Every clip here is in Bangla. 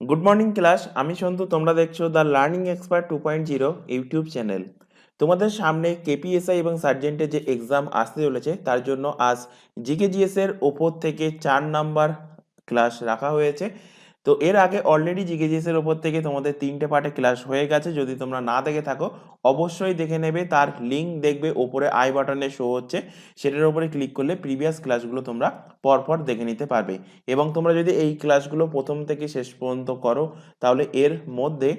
গুড মর্নিং ক্লাস, আমি সন্তু। তোমরা দেখছো the learning expert 2.0 YouTube channel. তোমাদের সামনে কেপিএসআই এবং সার্জেন্টের যে এক্সাম আসতে চলেছে তার জন্য আজ জিকেজিএস এর ওপর থেকে 4 নাম্বার ক্লাস রাখা হয়েছে। তো এর আগে অলরেডি জিকেজিএস এর ওপর থেকে তোমাদের 3টে পার্টে ক্লাস হয়ে গেছে। যদি তোমরা না দেখে থাকো অবশ্যই দেখে নেবে, তার লিঙ্ক দেখবে ওপরে আই বাটনে শো হচ্ছে, সেটার উপরে ক্লিক করলে প্রিভিয়াস ক্লাসগুলো তোমরা পরপর দেখে নিতে পারবে। এবং তোমরা যদি এই ক্লাসগুলো প্রথম থেকে শেষ পর্যন্ত করো তাহলে এর মধ্যে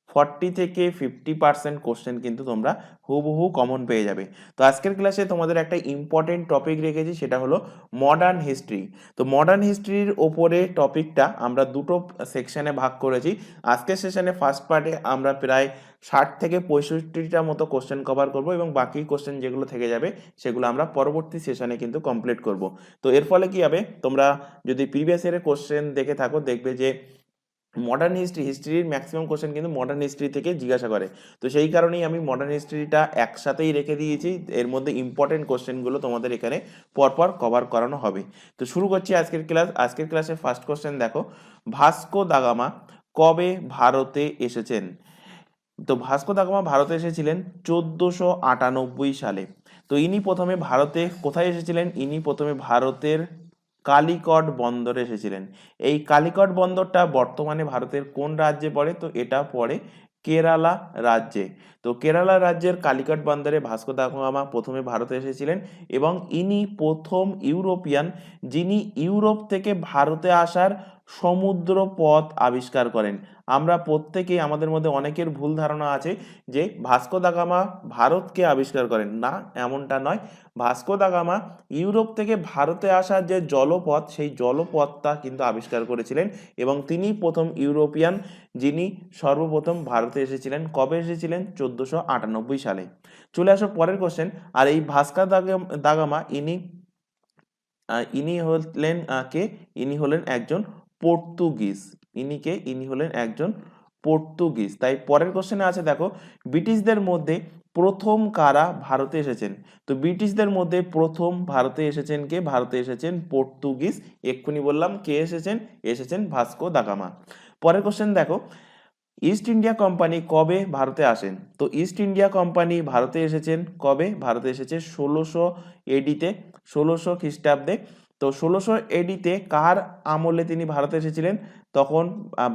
40 থেকে 50% কোশ্চেন কিন্তু তোমরা হুবহু কমন পেয়ে যাবে। তো আজকের ক্লাসে তোমাদের একটা ইম্পর্টেন্ট টপিক রেখেছি, সেটা হলো মডার্ন হিস্ট্রি। তো মডার্ন হিস্ট্রির ওপরে টপিকটা আমরা দুটো সেকশনে ভাগ করেছি। আজকের সেশনে ফার্স্ট পার্টে আমরা প্রায় 60 থেকে 65টা মতো কোশ্চেন কভার করব এবং বাকি কোশ্চেন যেগুলো থেকে যাবে সেগুলো আমরা পরবর্তী সেশনে কিন্তু কমপ্লিট করব। তো এর ফলে কি হবে, তোমরা যদি প্রিভিয়াস ইয়ারের কোশ্চেন দেখে থাকো দেখবে যে মডার্ন হিস্ট্রির ম্যাক্সিমাম কোশ্চেন কিন্তু মডার্ন হিস্ট্রি থেকে জিজ্ঞাসা করে। তো সেই কারণেই আমি মডার্ন হিস্ট্রিটা একসাথেই রেখে দিয়েছি, এর মধ্যে ইম্পর্টেন্ট কোশ্চেনগুলো তোমাদের এখানে পরপর কভার করানো হবে। তো শুরু করছি আজকের ক্লাস। আজকের ক্লাসে ফার্স্ট কোশ্চেন দেখো, ভাস্কো দা গামা কবে ভারতে এসেছেন? তো ভাস্কো দা গামা ভারতে এসেছিলেন 1498 সালে। তো ইনি প্রথমে ভারতে কোথায় এসেছিলেন? ইনি প্রথমে ভারতের কালিকট বন্দরে এসেছিলেন। এই কালিকট বন্দরটা বর্তমানে ভারতের কোন রাজ্যে পড়ে? তো এটা পড়ে কেরালা রাজ্যে। তো কেরালা রাজ্যের কালিকট বন্দরে ভাস্কো দা গামা প্রথমে ভারতে এসেছিলেন এবং ইনি প্রথম ইউরোপিয়ান যিনি ইউরোপ থেকে ভারতে আসার সমুদ্র পথ আবিষ্কার করেন। আমরা প্রত্যেকেই, আমাদের মধ্যে অনেকের ভুল ধারণা আছে যে ভাস্কো দা গামা ভারতকে আবিষ্কার করেন, না এমনটা নয়। ভাস্কো দা গামা ইউরোপ থেকে ভারতে আসার যে জলপথ সেই জলপথটা কিন্তু আবিষ্কার করেছিলেন এবং তিনি প্রথম ইউরোপিয়ান যিনি সর্বপ্রথম ভারতে এসেছিলেন। কবে এসেছিলেন? 1498 সালে। চলে আসো পরের কোশ্চেন। আর এই ভাস্কো দা গামা ইনি হলেন কে? ইনি হলেন একজন পর্তুগিজ। ইনি হলেন একজন পর্তুগিজ। তাই পরের কোশ্চেনে আছে দেখো, ব্রিটিশদের মধ্যে প্রথম কারা ভারতে এসেছেন? তো ব্রিটিশদের মধ্যে প্রথম ভারতে এসেছেন কে? ভারতে এসেছেন পর্তুগিজ। এক্ষুনি বললাম কে এসেছেন, এসেছেন ভাস্কো দা গামা। পরের কোশ্চেন দেখো, ইস্ট ইন্ডিয়া কোম্পানি কবে ভারতে আসেন? তো ইস্ট ইন্ডিয়া কোম্পানি ভারতে এসেছেন কবে? ভারতে এসেছে 1600 এডিতে, 1600 খ্রিস্টাব্দে। তো 1600 এডিতে কার আমলে তিনি ভারতে এসেছিলেন? তখন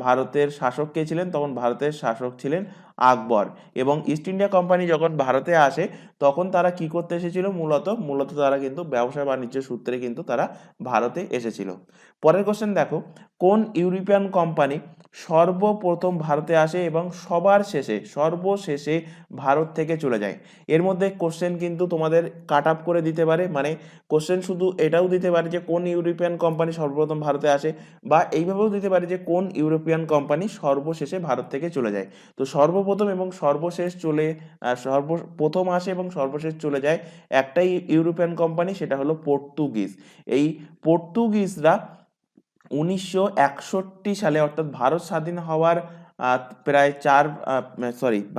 ভারতের শাসক কে ছিলেন? তখন ভারতের শাসক ছিলেন আকবর। এবং ইস্ট ইন্ডিয়া কোম্পানি যখন ভারতে আসে তখন তারা কি করতে এসেছিল? মূলত তারা কিন্তু ব্যবসা বাণিজ্য সূত্রে কিন্তু তারা ভারতে এসেছিল। পরের কোশ্চেন দেখো, কোন ইউরোপিয়ান কোম্পানি সর্বপ্রথম ভারতে আসে এবং সর্বশেষে ভারত থেকে চলে যায়? এর মধ্যে কোশ্চেন কিন্তু তোমাদের কাট আপ করে দিতে পারে, মানে কোশ্চেন শুধু এটাও দিতে পারে যে কোন ইউরোপিয়ান কোম্পানি সর্বপ্রথম ভারতে আসে, বা এইভাবেও দিতে পারে যে কোন ইউরোপিয়ান কোম্পানি সর্বশেষে ভারত থেকে চলে যায়। তো সর্বপ্রথম এবং সর্বশেষ সর্বপ্রথম আসে এবং সর্বশেষ চলে যায় একটাই ইউরোপিয়ান কোম্পানি, সেটা হলো পর্তুগিজ। এই পর্তুগিজরা 1961 সালে, অর্থাৎ ভারত স্বাধীন হওয়ার প্রায়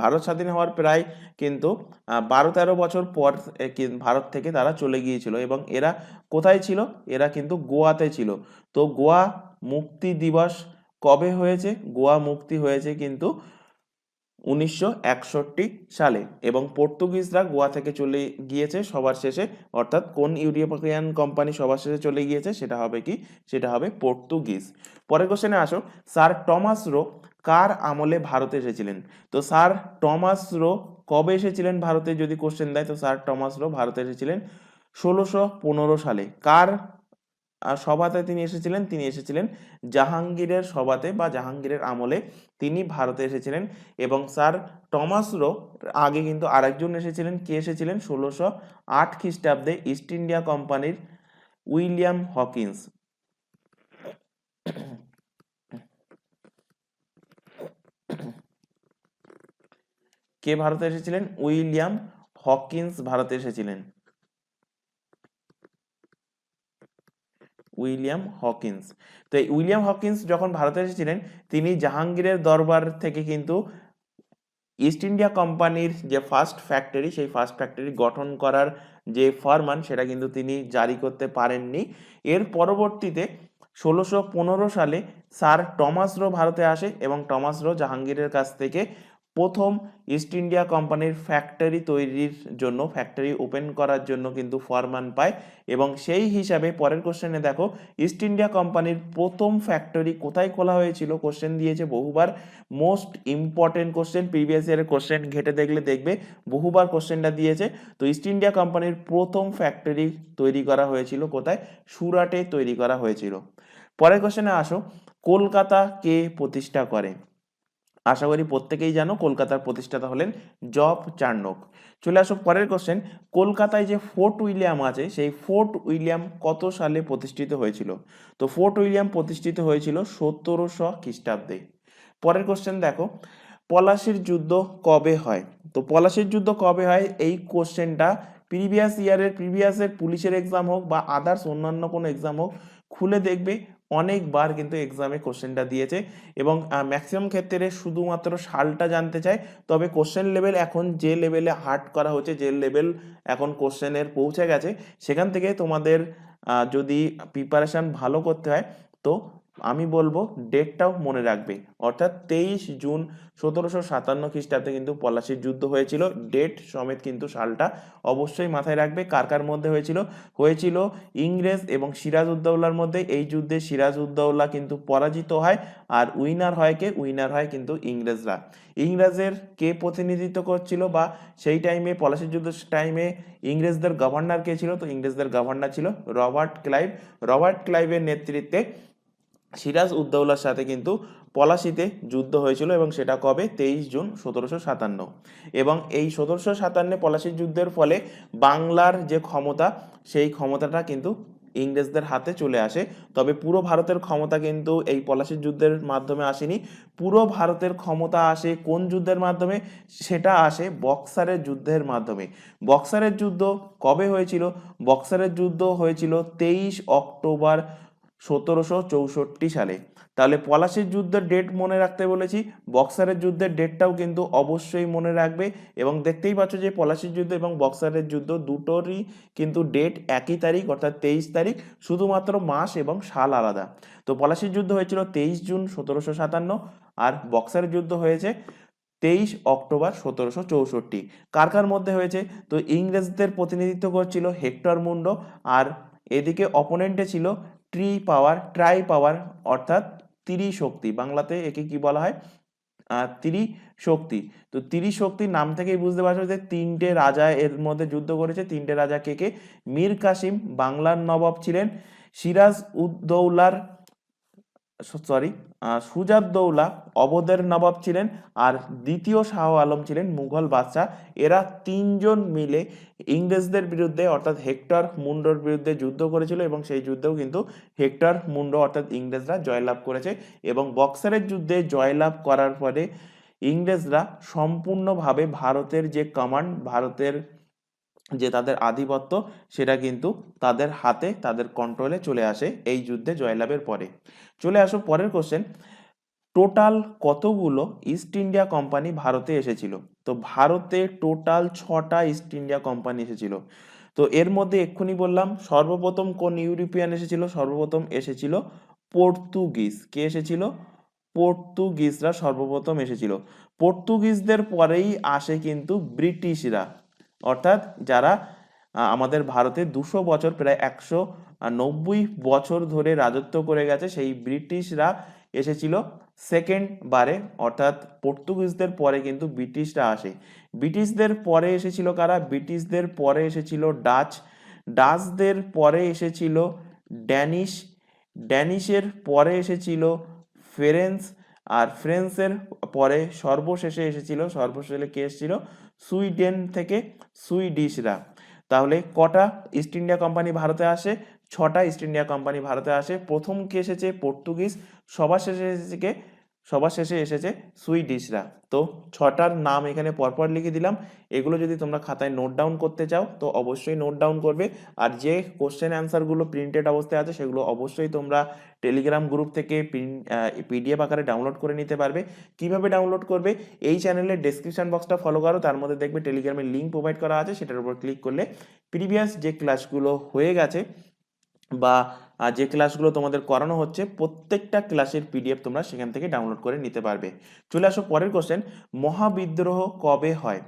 ভারত স্বাধীন হওয়ার প্রায় কিন্তু 12-13 বছর পর ভারত থেকে তারা চলে গিয়েছিল এবং এরা কোথায় ছিল? এরা কিন্তু গোয়াতে ছিল। তো গোয়া মুক্তি দিবস কবে হয়েছে? গোয়া মুক্তি হয়েছে কিন্তু 1961 সালে। এবং পর্তুগিজরা গোয়া থেকে চলে গিয়েছে সবার শেষে, অর্থাৎ কোন ইউরোপিয়ান কোম্পানি সবার শেষে চলে গিয়েছে? সেটা হবে কি? সেটা হবে পর্তুগিজ। পরের কোশ্চেনে আসো, স্যার টমাস রো কার আমলে ভারতে এসেছিলেন? তো স্যার টমাস রো কবে এসেছিলেন ভারতে যদি কোশ্চেন দেয়? তো স্যার টমাস রো ভারতে এসেছিলেন 1615 সালে। কার সভাতে তিনি এসেছিলেন? তিনি এসেছিলেন জাহাঙ্গীরের সভাতে বা জাহাঙ্গীরের আমলে তিনি ভারতে এসেছিলেন। এবং স্যার টমাস রো আগে কিন্তু আরেকজন এসেছিলেন। কে এসেছিলেন? 1608 খ্রিস্টাব্দে ইস্ট ইন্ডিয়া কোম্পানির উইলিয়াম হকিন্স। কে ভারতে এসেছিলেন? উইলিয়াম হকিন্স ভারতে এসেছিলেন। William Hawkins. তো এই উইলিয়াম হকিন্স যখন ভারতে এসেছিলেন তিনি জাহাঙ্গীরের দরবার থেকে কিন্তু ইস্ট ইন্ডিয়া কোম্পানির যে ফার্স্ট ফ্যাক্টরি, সেই ফার্স্ট ফ্যাক্টরি গঠন করার যে ফরমান সেটা কিন্তু তিনি জারি করতে পারেননি। এর পরবর্তীতে 1615 সালে স্যার টমাস রো ভারতে আসে এবং টমাস রো জাহাঙ্গীরের কাছ থেকে প্রথম ইস্ট ইন্ডিয়া কোম্পানির ফ্যাক্টরি তৈরির জন্য, ফ্যাক্টরি ওপেন করার জন্য কিন্তু ফরমান পায়। এবং সেই হিসাবে পরের কোশ্চেনে দেখো, ইস্ট ইন্ডিয়া কোম্পানির প্রথম ফ্যাক্টরি কোথায় খোলা হয়েছিল, কোশ্চেন দিয়েছে বহুবার, মোস্ট ইম্পর্টেন্ট কোশ্চেন, প্রিভিয়াস ইয়ারের কোশ্চেন ঘেটে দেখলে দেখবে বহুবার কোশ্চেনটা দিয়েছে। তো ইস্ট ইন্ডিয়া কোম্পানির প্রথম ফ্যাক্টরি তৈরি করা হয়েছিল কোথায়, সুরাটে তৈরি করা হয়েছিল। পরের কোশ্চেনে আসো, কলকাতা কে প্রতিষ্ঠা করে? আশা করি প্রত্যেকেই জানো কলকাতার প্রতিষ্ঠাতা হলেন জব চার্নক। চলে আসো পরের কোশ্চেন, কলকাতায় যে ফোর্ট উইলিয়াম আছে সেই ফোর্ট উইলিয়াম কত সালে প্রতিষ্ঠিত হয়েছিল? তো ফোর্ট উইলিয়াম প্রতিষ্ঠিত হয়েছিল 1700 খ্রিস্টাব্দে। পরের কোশ্চেন দেখো, পলাশির যুদ্ধ কবে হয়? তো পলাশির যুদ্ধ কবে হয়, এই কোশ্চেনটা প্রিভিয়াসের পুলিশের এক্সাম হোক বা আদার্স অন্যান্য কোনো এক্সাম হোক, খুলে দেখবে অনেকবার কিন্তু এক্সামে কোশ্চেনটা দিয়েছে এবং ম্যাক্সিমাম ক্ষেত্রে শুধুমাত্র সালটা জানতে চায়। তবে কোশ্চেন লেভেল এখন যে লেভেলে হার্ড করা হচ্ছে, যে লেভেল এখন কোশ্চেনের পৌঁছে গেছে, সেখান থেকে তোমাদের যদি প্রিপারেশন ভালো করতে হয় তো আমি বলবো ডেটটাও মনে রাখবে, অর্থাৎ 23 জুন 1757 খ্রিস্টাব্দে কিন্তু পলাশির যুদ্ধ হয়েছিল। ডেট সমেত কিন্তু সালটা অবশ্যই মাথায় রাখবে। কার কার মধ্যে হয়েছিল? হয়েছিল ইংরেজ এবং সিরাজউদ্দৌলার মধ্যে। এই যুদ্ধে সিরাজউদ্দৌলা কিন্তু পরাজিত হয়, আর উইনার হয় কে? উইনার হয় কিন্তু ইংরেজরা। ইংরেজের কে প্রতিনিধিত্ব করছিল, বা সেই টাইমে পলাশির যুদ্ধের টাইমে ইংরেজদের গভর্নর কে ছিল? তো ইংরেজদের গভর্নর ছিল রবার্ট ক্লাইভ। রবার্ট ক্লাইভের নেতৃত্বে সিরাজউদ্দৌলার সাথে কিন্তু পলাশিতে যুদ্ধ হয়েছিল এবং সেটা কবে? 23 জুন 1757। এবং এই 1757 পলাশির যুদ্ধের ফলে বাংলার যে ক্ষমতা, সেই ক্ষমতাটা কিন্তু ইংরেজদের হাতে চলে আসে। তবে পুরো ভারতের ক্ষমতা কিন্তু এই পলাশির যুদ্ধের মাধ্যমে আসেনি। পুরো ভারতের ক্ষমতা আসে কোন যুদ্ধের মাধ্যমে? সেটা আসে বক্সারের যুদ্ধের মাধ্যমে। বক্সারের যুদ্ধ কবে হয়েছিল? বক্সারের যুদ্ধ হয়েছিল 23 অক্টোবর 1764 সালে। তাহলে পলাশির যুদ্ধের ডেট মনে রাখতে বলেছি, বক্সারের যুদ্ধের ডেটটাও কিন্তু অবশ্যই মনে রাখবে। এবং দেখতেই পাচ্ছ যে পলাশির যুদ্ধ এবং বক্সারের যুদ্ধ দুটোরই কিন্তু ডেট একই তারিখ, অর্থাৎ 23 তারিখ, শুধুমাত্র মাস এবং সাল আলাদা। তো পলাশির যুদ্ধ হয়েছিল 23 জুন 1757, আর বক্সারের যুদ্ধ হয়েছে 23 অক্টোবর 1764। কার কার মধ্যে হয়েছে? তো ইংরেজদের প্রতিনিধিত্ব করছিল হেক্টর মুন্ডো, আর এদিকে অপোনেন্টে ছিল ট্রাই পাওয়ার, অর্থাৎ ত্রিশক্তি। বাংলাতে একে কি বলা হয়? ত্রিশক্তি। তো ত্রিশক্তির নাম থেকেই বুঝতে পারছো যে তিনটে রাজা এর মধ্যে যুদ্ধ করেছে। তিনটে রাজা কে কে? মীর কাসিম বাংলার নবাব ছিলেন, সুজাউদ্দৌলা অবধের নবাব ছিলেন, আর দ্বিতীয় শাহ আলম ছিলেন মুঘল বাদশাহ। এরা তিনজন মিলে ইংরেজদের বিরুদ্ধে, অর্থাৎ হেক্টর মুন্ডোর বিরুদ্ধে যুদ্ধ করেছিল এবং সেই যুদ্ধেও কিন্তু হেক্টর মুন্ডো অর্থাৎ ইংরেজরা জয়লাভ করেছে। এবং বক্সারের যুদ্ধে জয়লাভ করার পরে ইংরেজরা সম্পূর্ণভাবে ভারতের যে কমান্ড, ভারতের যে তাদের আধিপত্য, সেটা কিন্তু তাদের হাতে, তাদের কন্ট্রোলে চলে আসে এই যুদ্ধে জয়লাভের পরে। চলে আসো পরের কোশ্চেন, টোটাল কতগুলো ইস্ট ইন্ডিয়া কোম্পানি ভারতে এসেছিল? তো ভারতে টোটাল 6টা ইস্ট ইন্ডিয়া কোম্পানি এসেছিল। তো এর মধ্যে এক্ষুনি বললাম সর্বপ্রথম কোন ইউরোপিয়ান এসেছিল? সর্বপ্রথম এসেছিল পর্তুগিজ। কে এসেছিল? পর্তুগিজরা সর্বপ্রথম এসেছিল। পর্তুগিজদের পরেই আসে কিন্তু ব্রিটিশরা, অর্থাৎ যারা আমাদের ভারতে 200 বছর, প্রায় 190 বছর ধরে রাজত্ব করে গেছে, সেই ব্রিটিশরা এসেছিল সেকেন্ড বারে, অর্থাৎ পর্তুগিজদের পরে কিন্তু ব্রিটিশরা আসে। ব্রিটিশদের পরে এসেছিল কারা? ব্রিটিশদের পরে এসেছিল ডাচ, ডাচদের পরে এসেছিল ড্যানিশ, ড্যানিশের পরে এসেছিল ফ্রেঞ্চ, আর ফ্রেঞ্চের পরে সর্বশেষে কে এসেছিল? সুইডেন থেকে সুইডিশরা। তাহলে কটা ইস্ট ইন্ডিয়া কোম্পানি ভারতে আসে? 6টা ইস্ট ইন্ডিয়া কোম্পানি ভারতে আসে। প্রথম কে এসেছে? পর্তুগিজ। সবার শেষে এসেছে সুইডিশরা। তো 6টার নাম এখানে পরপর লিখে দিলাম। এগুলো যদি তোমরা খাতায় নোট ডাউন করতে চাও তো অবশ্যই নোট ডাউন করবে। আর যে কোশ্চেন অ্যান্সারগুলো প্রিন্টেড অবস্থায় আছে সেগুলো অবশ্যই তোমরা টেলিগ্রাম গ্রুপ থেকে পিডিএফ আকারে ডাউনলোড করে নিতে পারবে। কিভাবে ডাউনলোড করবে? এই চ্যানেলের ডেসক্রিপশন বক্সটা ফলো করো, তার মধ্যে দেখবে টেলিগ্রামের লিঙ্ক প্রোভাইড করা আছে, সেটার উপর ক্লিক করলে প্রিভিয়াস যে ক্লাসগুলো হয়ে গেছে বা যে ক্লাসগুলো তোমাদের করানো হচ্ছে প্রত্যেকটা ক্লাসের পিডিএফ তোমরা সেখান থেকে ডাউনলোড করে নিতে পারবে। চলে আসো পরের কোশ্চেন, মহাবিদ্রোহ কবে হয়?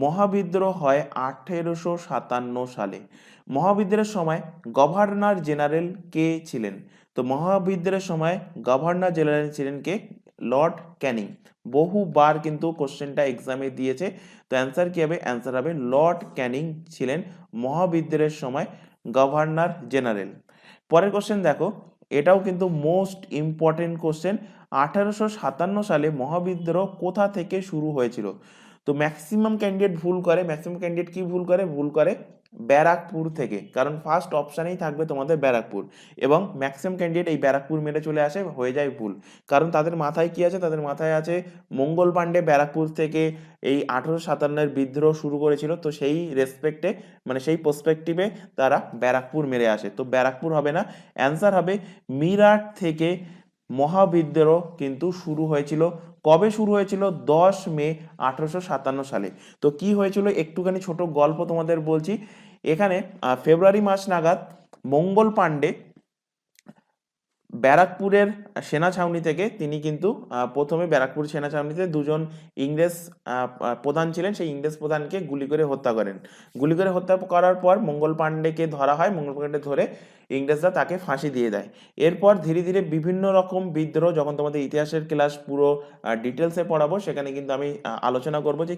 মহাবিদ্রোহ হয় 1857 সালে। মহাবিদ্রোহের সময় গভর্নর জেনারেল কে ছিলেন? তো মহাবিদ্রোহের সময় গভর্নর জেনারেল ছিলেন কে? লর্ড ক্যানিং। বহুবার কিন্তু কোশ্চেনটা এক্সামে দিয়েছে। তো অ্যান্সার কি হবে? অ্যান্সার হবে লর্ড ক্যানিং ছিলেন মহাবিদ্রোহের সময় গভর্নর জেনারেল। পরের কোশ্চেন দেখো, এটাও কিন্তু মোস্ট ইম্পর্টেন্ট কোশ্চেন। 1857 সালে মহাবিদ্রোহ কোথা থেকে শুরু হয়েছিল? তো ম্যাক্সিমাম ক্যান্ডিডেট ভুল করে। ম্যাক্সিমাম ক্যান্ডিডেট কি ভুল করে? ভুল করে ব্যারাকপুর থেকে, কারণ ফার্স্ট অপশানেই থাকবে তোমাদের ব্যারাকপুর, এবং ম্যাক্সিমাম ক্যান্ডিডেট এই ব্যারাকপুর মেরে চলে আসে, হয়ে যায় ভুল। কারণ তাদের মাথায় কি আছে? তাদের মাথায় আছে মঙ্গল পাণ্ডে ব্যারাকপুর থেকে এই 1857-এর বিদ্রোহ শুরু করেছিল, তো সেই রেসপেক্টে মানে সেই পার্সপেক্টিভে তারা ব্যারাকপুর মেরে আসে। তো ব্যারাকপুর হবে না, অ্যান্সার হবে মিরাট থেকে মহাবিদ্রোহ কিন্তু শুরু হয়েছিল। কবে শুরু হয়েছিল? 10 মে 1857 সালে। তো কি হয়েছিল একটুখানি ছোট গল্প তোমাদের বলছি। এখানে ফেব্রুয়ারি মাস নাগাদ মঙ্গল পাণ্ডে ব্যারাকপুরের সেনা ছাউনি থেকে তিনি কিন্তু প্রথমে ব্যারাকপুর সেনা ছাউনিতে দুজন ইংরেজ প্রধান ছিলেন, সেই ইংরেজ প্রধানকে গুলি করে হত্যা করেন। গুলি করে হত্যা করার পর মঙ্গল পাণ্ডেকে ধরা হয়। মঙ্গল পাণ্ডে ধরে ইংরেজরা তাকে ফাঁসি দিয়ে দেয়। এরপর ধীরে ধীরে বিভিন্ন রকম বিদ্রোহ, যখন তোমাদের ইতিহাসের ক্লাস পুরো ডিটেলসে পড়াবো সেখানে কিন্তু আমি আলোচনা করব যে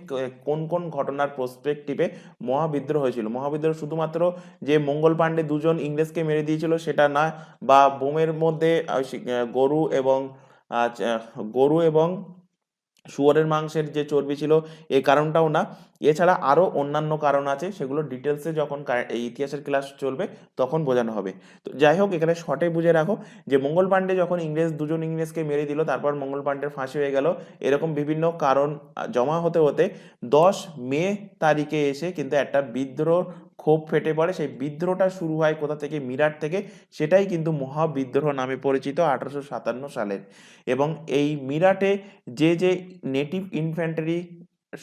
কোন কোন ঘটনার প্রসপেক্টিভে মহাবিদ্রোহ হয়েছিল। মহাবিদ্রোহ শুধুমাত্র যে মঙ্গল পাণ্ডে দুজন ইংরেজকে মেরে দিয়েছিল সেটা না, বা বোমের মধ্যে গরু এবং শুয়োরের মাংসের যে চর্বি ছিল এই কারণটাও না। এছাড়া আরো অন্যান্য কারণ আছে, সেগুলো ডিটেলসে যখন এই ইতিহাসের ক্লাস চলবে তখন বোঝানো হবে। তো যাই হোক, এখানে শর্টে বুঝে রাখো যে মঙ্গল পাণ্ডে যখন দুজন ইংরেজকে মেরে দিল, তারপর মঙ্গল পাণ্ডের ফাঁসি হয়ে গেল, এরকম বিভিন্ন কারণ জমা হতে হতে 10 মে তারিখে এসে কিন্তু একটা বিদ্রোহ ক্ষোভ ফেটে পড়ে। সেই বিদ্রোহটা শুরু হয় কোথা থেকে? মিরাট থেকে। সেটাই কিন্তু মহাবিদ্রোহ নামে পরিচিত 1857 সালের। এবং এই মিরাটে যে যে নেটিভ ইনফ্যান্ট্রি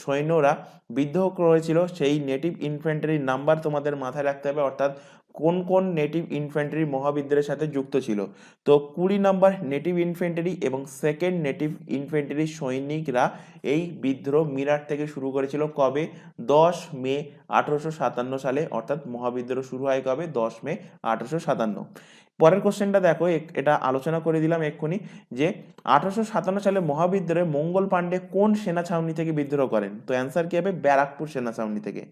সৈন্যরা বিদ্রোহ করেছিল, সেই নেটিভ ইনফ্যান্ট্রির নাম্বার তোমাদের মাথায় রাখতে হবে, অর্থাৎ কোন কোন নেটিভ ইনফ্যান্ট্রি মহাবিদ্রোহের সাথে যুক্ত ছিল। তো 20 নম্বর নেটিভ ইনফ্যান্ট্রি এবং সেকেন্ড নেটিভ ইনফ্যান্ট্রি সৈনিকরা এই বিদ্রোহ মিরাট থেকে শুরু করেছিল। কবে? 10 মে 1857 সালে, অর্থাৎ মহাবিদ্রোহ শুরু হয় কবে? 10 মে 1857। পরের কোশ্চেনটা দেখো, এটা আলোচনা করে দিলাম এক্ষুনি, যে 1857 সালে মহাবিদ্রোহে মঙ্গল পাণ্ডে কোন সেনা ছাউনি থেকে বিদ্রোহ করেন? তো অ্যান্সার কি হবে? ব্যারাকপুর সেনা ছাউনি থেকে।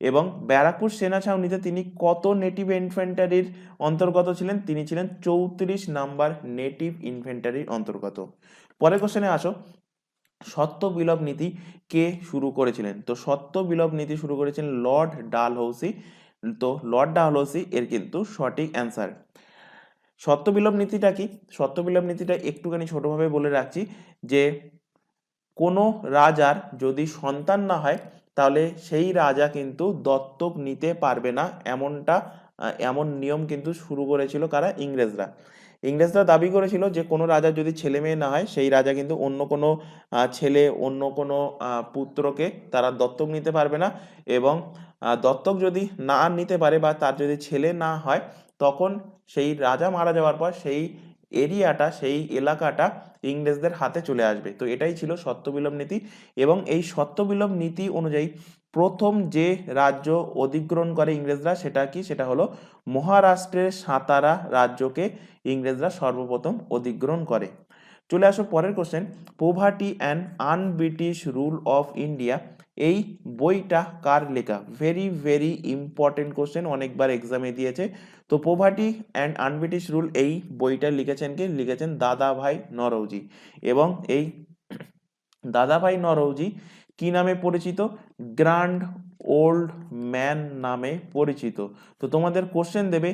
এবং ব্যারাকপুর সেনা ছাউনিতে তিনি কত নেটিভ ইনফ্যান্ট্রির অন্তর্গত ছিলেন? তিনি ছিলেন 34 নম্বর নেটিভ ইনফ্যান্ট্রির অন্তর্গত। পরের কোশ্চেনে আসো, সত্য বিলোপ নীতি কে শুরু করেছিলেন? তো সত্য বিলোপ নীতি শুরু করেছিলেন লর্ড ডালহৌসি। তো লর্ড ডালহৌসি এর কিন্তু সঠিক অ্যান্সার। সত্য বিলোপ নীতিটা কি? সত্য বিলোপ নীতিটা একটুখানি ছোটভাবে বলে রাখছি, যে কোনো রাজার যদি সন্তান না হয় তাহলে সেই রাজা কিন্তু দত্তক নিতে পারবে না, এমন নিয়ম কিন্তু শুরু করেছিল কারা? ইংরেজরা। ইংরেজরা দাবি করেছিল যে কোনো রাজার যদি ছেলে মেয়ে না হয়, সেই রাজা কিন্তু অন্য কোনো ছেলে, অন্য কোনো পুত্রকে তারা দত্তক নিতে পারবে না। এবং দত্তক যদি না নিতে পারে বা তার যদি ছেলে না হয়, তখন সেই রাজা মারা যাওয়ার পর সেই এরিয়াটা, সেই এলাকাটা ইংরেজদের হাতে চলে আসবে। তো এটাই ছিল সত্যবিলোপ নীতি। এবং এই সত্যবিলোপ নীতি অনুযায়ী প্রথম যে রাজ্য অধিগ্রহণ করে ইংরেজরা, সেটা কি? সেটা হলো মহারাষ্ট্রের সাতারা রাজ্যকে ইংরেজরা সর্বপ্রথম অধিগ্রহণ করে। চলে আসো পরের question, poverty and un-British rule of India, এই বইটা কার লেখা? ভেরি ভেরি ইম্পর্টেন্ট কোশ্চেন, অনেকবার এক্সামে দিয়েছে। তো পোভার্টি অ্যান্ড আনব্রিটিশ রুল এই বইটা লিখেছেন কে? লিখেছেন দাদাভাই নরৌজি। এবং এই দাদাভাই নরৌজি কি নামে পরিচিত? গ্র্যান্ড ওল্ড ম্যান নামে পরিচিত। তো তোমাদের কোশ্চেন দেবে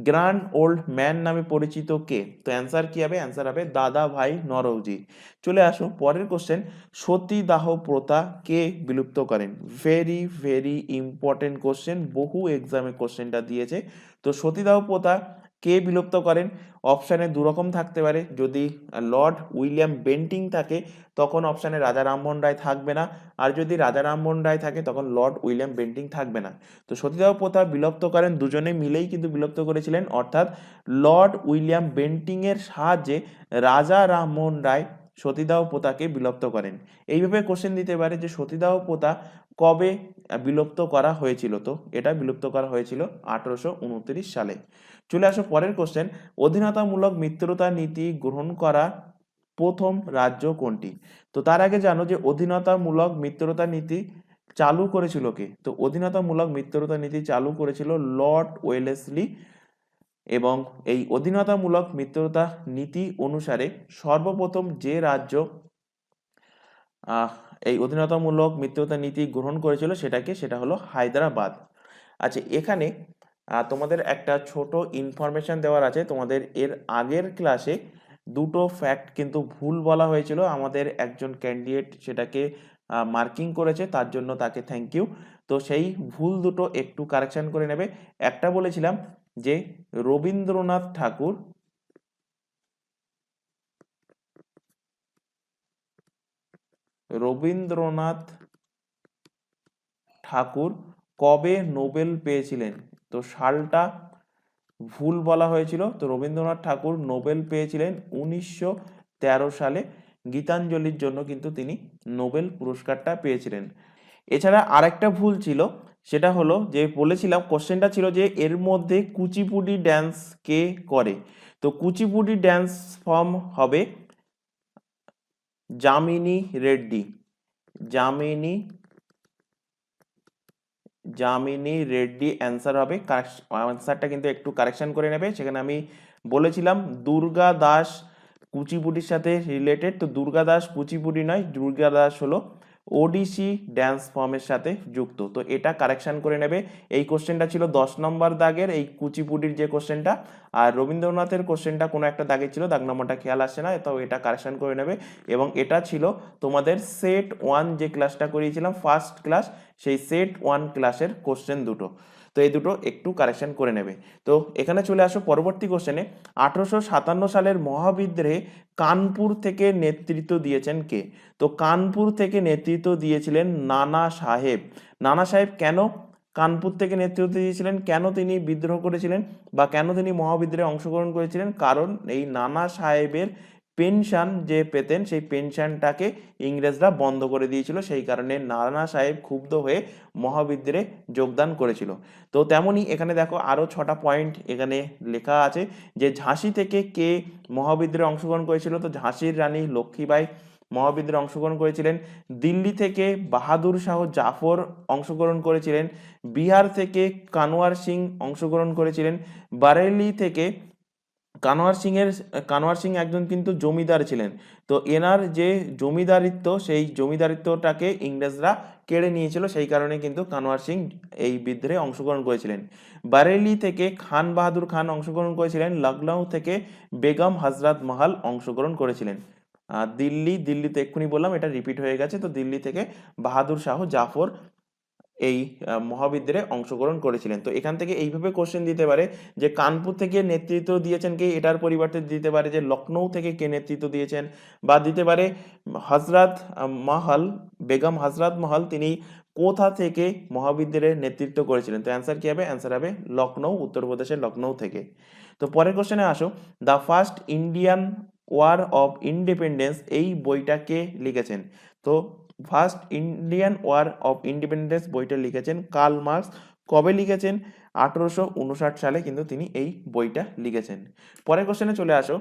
গ্র্যান্ড ওল্ড ম্যান নামে পরিচিত কে? তো অ্যান্সার কি হবে? অ্যান্সার হবে দাদাভাই নরৌজি। চলে আসো পরের কোশ্চেন, সতীদাহ প্রথা কে বিলুপ্ত করেন? ভেরি ভেরি ইম্পর্টেন্ট কোশ্চেন, বহু এক্সামে কোশ্চেনটা দিয়েছে। তো সতীদাহ প্রথা কে বিলুপ্ত করেন? অপশানে দুরকম থাকতে পারে, যদি লর্ড উইলিয়াম বেন্টিং থাকে তখন অপশানে রাজা রামমোহন রায় থাকবে না, আর যদি রাজা রামমোহন রায় থাকে তখন লর্ড উইলিয়াম বেন্টিং থাকবে না। তো সতীদাহ প্রথা বিলুপ্ত করেন দুজনে মিলেই কিন্তু বিলুপ্ত করেছিলেন, অর্থাৎ লর্ড উইলিয়াম বেন্টিংয়ের সাহায্যে রাজা রামমোহন রায় সতীদাহ প্রথাকে বিলুপ্ত করেন। এইভাবে কোশ্চেন দিতে পারে যে সতীদাহ প্রথা কবে বিলুপ্ত করা হয়েছিল? তো এটা বিলুপ্ত করা হয়েছিল 1829 সালে। চলে আসো পরের কোশ্চেন, অধীনতামূলক মিত্রতা নীতি গ্রহণ করা প্রথম রাজ্য কোনটি? তো তার আগে জানো যে অধীনতামূলক মিত্রতা নীতি চালু করেছিল কে? তো অধীনতামূলক মিত্রতা নীতি চালু করেছিল লর্ড ওয়েলেসলি, এবং এই অধীনতামূলক মিত্রতা নীতি অনুসারে সর্বপ্রথম যে রাজ্য আহ এই অধীনতামূলক মিত্রতা নীতি গ্রহণ করেছিল সেটা হলো হায়দ্রাবাদ। আচ্ছা, এখানে তোমাদের একটা ছোট ইনফরমেশন দেওয়ার আছে। তোমাদের এর আগের ক্লাসে দুটো ফ্যাক্ট কিন্তু ভুল বলা হয়েছিল, আমাদের একজন ক্যান্ডিডেট সেটাকে মার্কিং করেছে, তার জন্য তাকে থ্যাংক ইউ। তো সেই ভুল দুটো একটু কারেকশন করে নেবে। একটা বলেছিলাম যে রবীন্দ্রনাথ ঠাকুর রবীন্দ্রনাথ ঠাকুর কবে নোবেল পেয়েছিলেন? তো সালটা ভুল বলা হয়েছিল। তো রবীন্দ্রনাথ ঠাকুর নোবেল পেয়েছিলেন 1913 সালে, গীতাঞ্জলির জন্য কিন্তু তিনি নোবেল পুরস্কারটা পেয়েছিলেন। এছাড়া আরেকটা ভুল ছিল, সেটা হলো যে বলেছিলাম কোশ্চেনটা ছিল যে এর মধ্যে কুচিপুডি ড্যান্স কে করে? তো কুচিপুডি ড্যান্স ফর্ম হবে যামিনী রেড্ডি। যামিনী যামিনী রেড্ডি অ্যান্সার হবে। অ্যান্সারটা কিন্তু একটু কারেকশন করে নেবে, সেখানে আমি বলেছিলাম দুর্গা দাস কুচিপুডির সাথে রিলেটেড, তো দুর্গা দাস কুচিপুডি নয়, দুর্গা দাস হলো ওডিসি ড্যান্স ফর্মের সাথে যুক্ত। তো এটা কারেকশন করে নেবে। এই কোশ্চেনটা ছিল 10 নম্বর দাগের, এই কুচিপুডির যে কোশ্চেনটা, আর রবীন্দ্রনাথের কোশ্চেনটা কোনো একটা দাগে ছিল, দাগ নম্বরটা খেয়াল আসছে না, তো এটা কারেকশন করে নেবে। এবং এটা ছিল তোমাদের সেট 1 যে ক্লাসটা করিয়েছিলাম ফার্স্ট ক্লাস, সেই সেট 1 ক্লাসের কোশ্চেন দুটো। তো এই দুটো একটু কারেকশন করে নেবে। তো এখানে চলে আসো পরবর্তী কোশ্চেনে। 1857 সালের মহাবিদ্রোহে কানপুর থেকে নেতৃত্ব দিয়েছেন কে? তো কানপুর থেকে নেতৃত্ব দিয়েছিলেন নানা সাহেব। নানা সাহেব কেন কানপুর থেকে নেতৃত্ব দিয়েছিলেন, কেন তিনি বিদ্রোহ করেছিলেন বা কেন তিনি মহাবিদ্রোহে অংশগ্রহণ করেছিলেন? কারণ এই নানা সাহেবের পেনশন যে পেতেন সেই পেনশনটাকে ইংরেজরা বন্ধ করে দিয়েছিল, সেই কারণে নানা সাহেব ক্ষুব্ধ হয়ে মহাবিদ্রোহে যোগদান করেছিল। তো তেমনি এখানে দেখো আরো 6টা পয়েন্ট এখানে লেখা আছে যে ঝাঁসি থেকে কে মহাবিদ্রোহে অংশগ্রহণ করেছিল? তো ঝাঁসির রানী লক্ষ্মীবাই মহাবিদ্রোহে অংশগ্রহণ করেছিলেন। দিল্লি থেকে বাহাদুর শাহ জাফর অংশগ্রহণ করেছিলেন। বিহার থেকে কানওয়ার সিং অংশগ্রহণ করেছিলেন। বারেলি থেকে কানওয়ার সিং একজন কিন্তু জমিদার ছিলেন, তো এনার যে জমিদারিত্ব সেই জমিদারিত্বটাকে ইংরেজরা কেড়ে নিয়েছিল, সেই কারণে কিন্তু কানওয়ার সিং এই বিদ্রোহে অংশগ্রহণ করেছিলেন। বারেলি থেকে খান বাহাদুর খান অংশগ্রহণ করেছিলেন। লখনউ থেকে বেগম হজরত মহল অংশগ্রহণ করেছিলেন। দিল্লিতে এক্ষুনি বললাম, এটা রিপিট হয়ে গেছে। তো দিল্লি থেকে বাহাদুর শাহ জাফর এই মহাবিদ্রোহে অংশগ্রহণ করেছিলেন। তো এখান থেকে এইভাবে কোশ্চেন দিতে পারে যে কানপুর থেকে নেতৃত্ব দিয়েছেন কে, এটার পরিবর্তে দিতে পারে যে লখনৌ থেকে কে নেতৃত্ব দিয়েছেন, বা দিতে পারে হজরত মহল, বেগম হজরত মহল তিনি কোথা থেকে মহাবিদ্রোহের নেতৃত্ব করেছিলেন? তো অ্যান্সার কি হবে? অ্যান্সার হবে লখনৌ, উত্তরপ্রদেশের লখনৌ থেকে। তো পরের কোশ্চেনে আসো, the first Indian war of independence এই বইটা কে লিখেছেন? তো first Indian war of independence বইটা লিখেছেন কার্ল মার্কস। কবে লিখেছেন? 1859 সালে কিন্তু তিনি এই বইটা লিখেছেন। পরের কোশ্চেনে চলে আসো,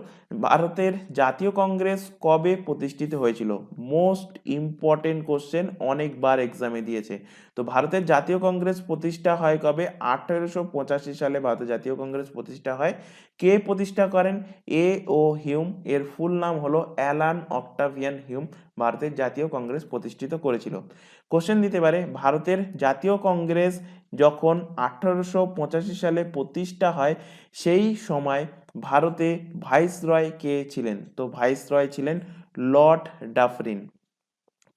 ভারতের জাতীয় কংগ্রেস কবে প্রতিষ্ঠিত হয়েছিল? মোস্ট ইম্পর্টেন্ট কোশ্চেন, অনেকবার এক্সামে দিয়েছে। তো ভারতের জাতীয় কংগ্রেস প্রতিষ্ঠা হয় কবে? 1885 সালে ভারতের জাতীয় কংগ্রেস প্রতিষ্ঠা হয়। কে প্রতিষ্ঠা করেন? এ ও হিউম, এর ফুল নাম হলো অ্যালান অক্টাভিয়ান হিউম ভারতের জাতীয় কংগ্রেস প্রতিষ্ঠিত করেছিল। কোশ্চেন দিতে পারে ভারতের জাতীয় কংগ্রেস যখন 1885 সালে প্রতিষ্ঠা হয় সেই সময় ভারতে ভাইসরয় কে ছিলেন? তো ভাইসরয় ছিলেন লর্ড ডাফরিন।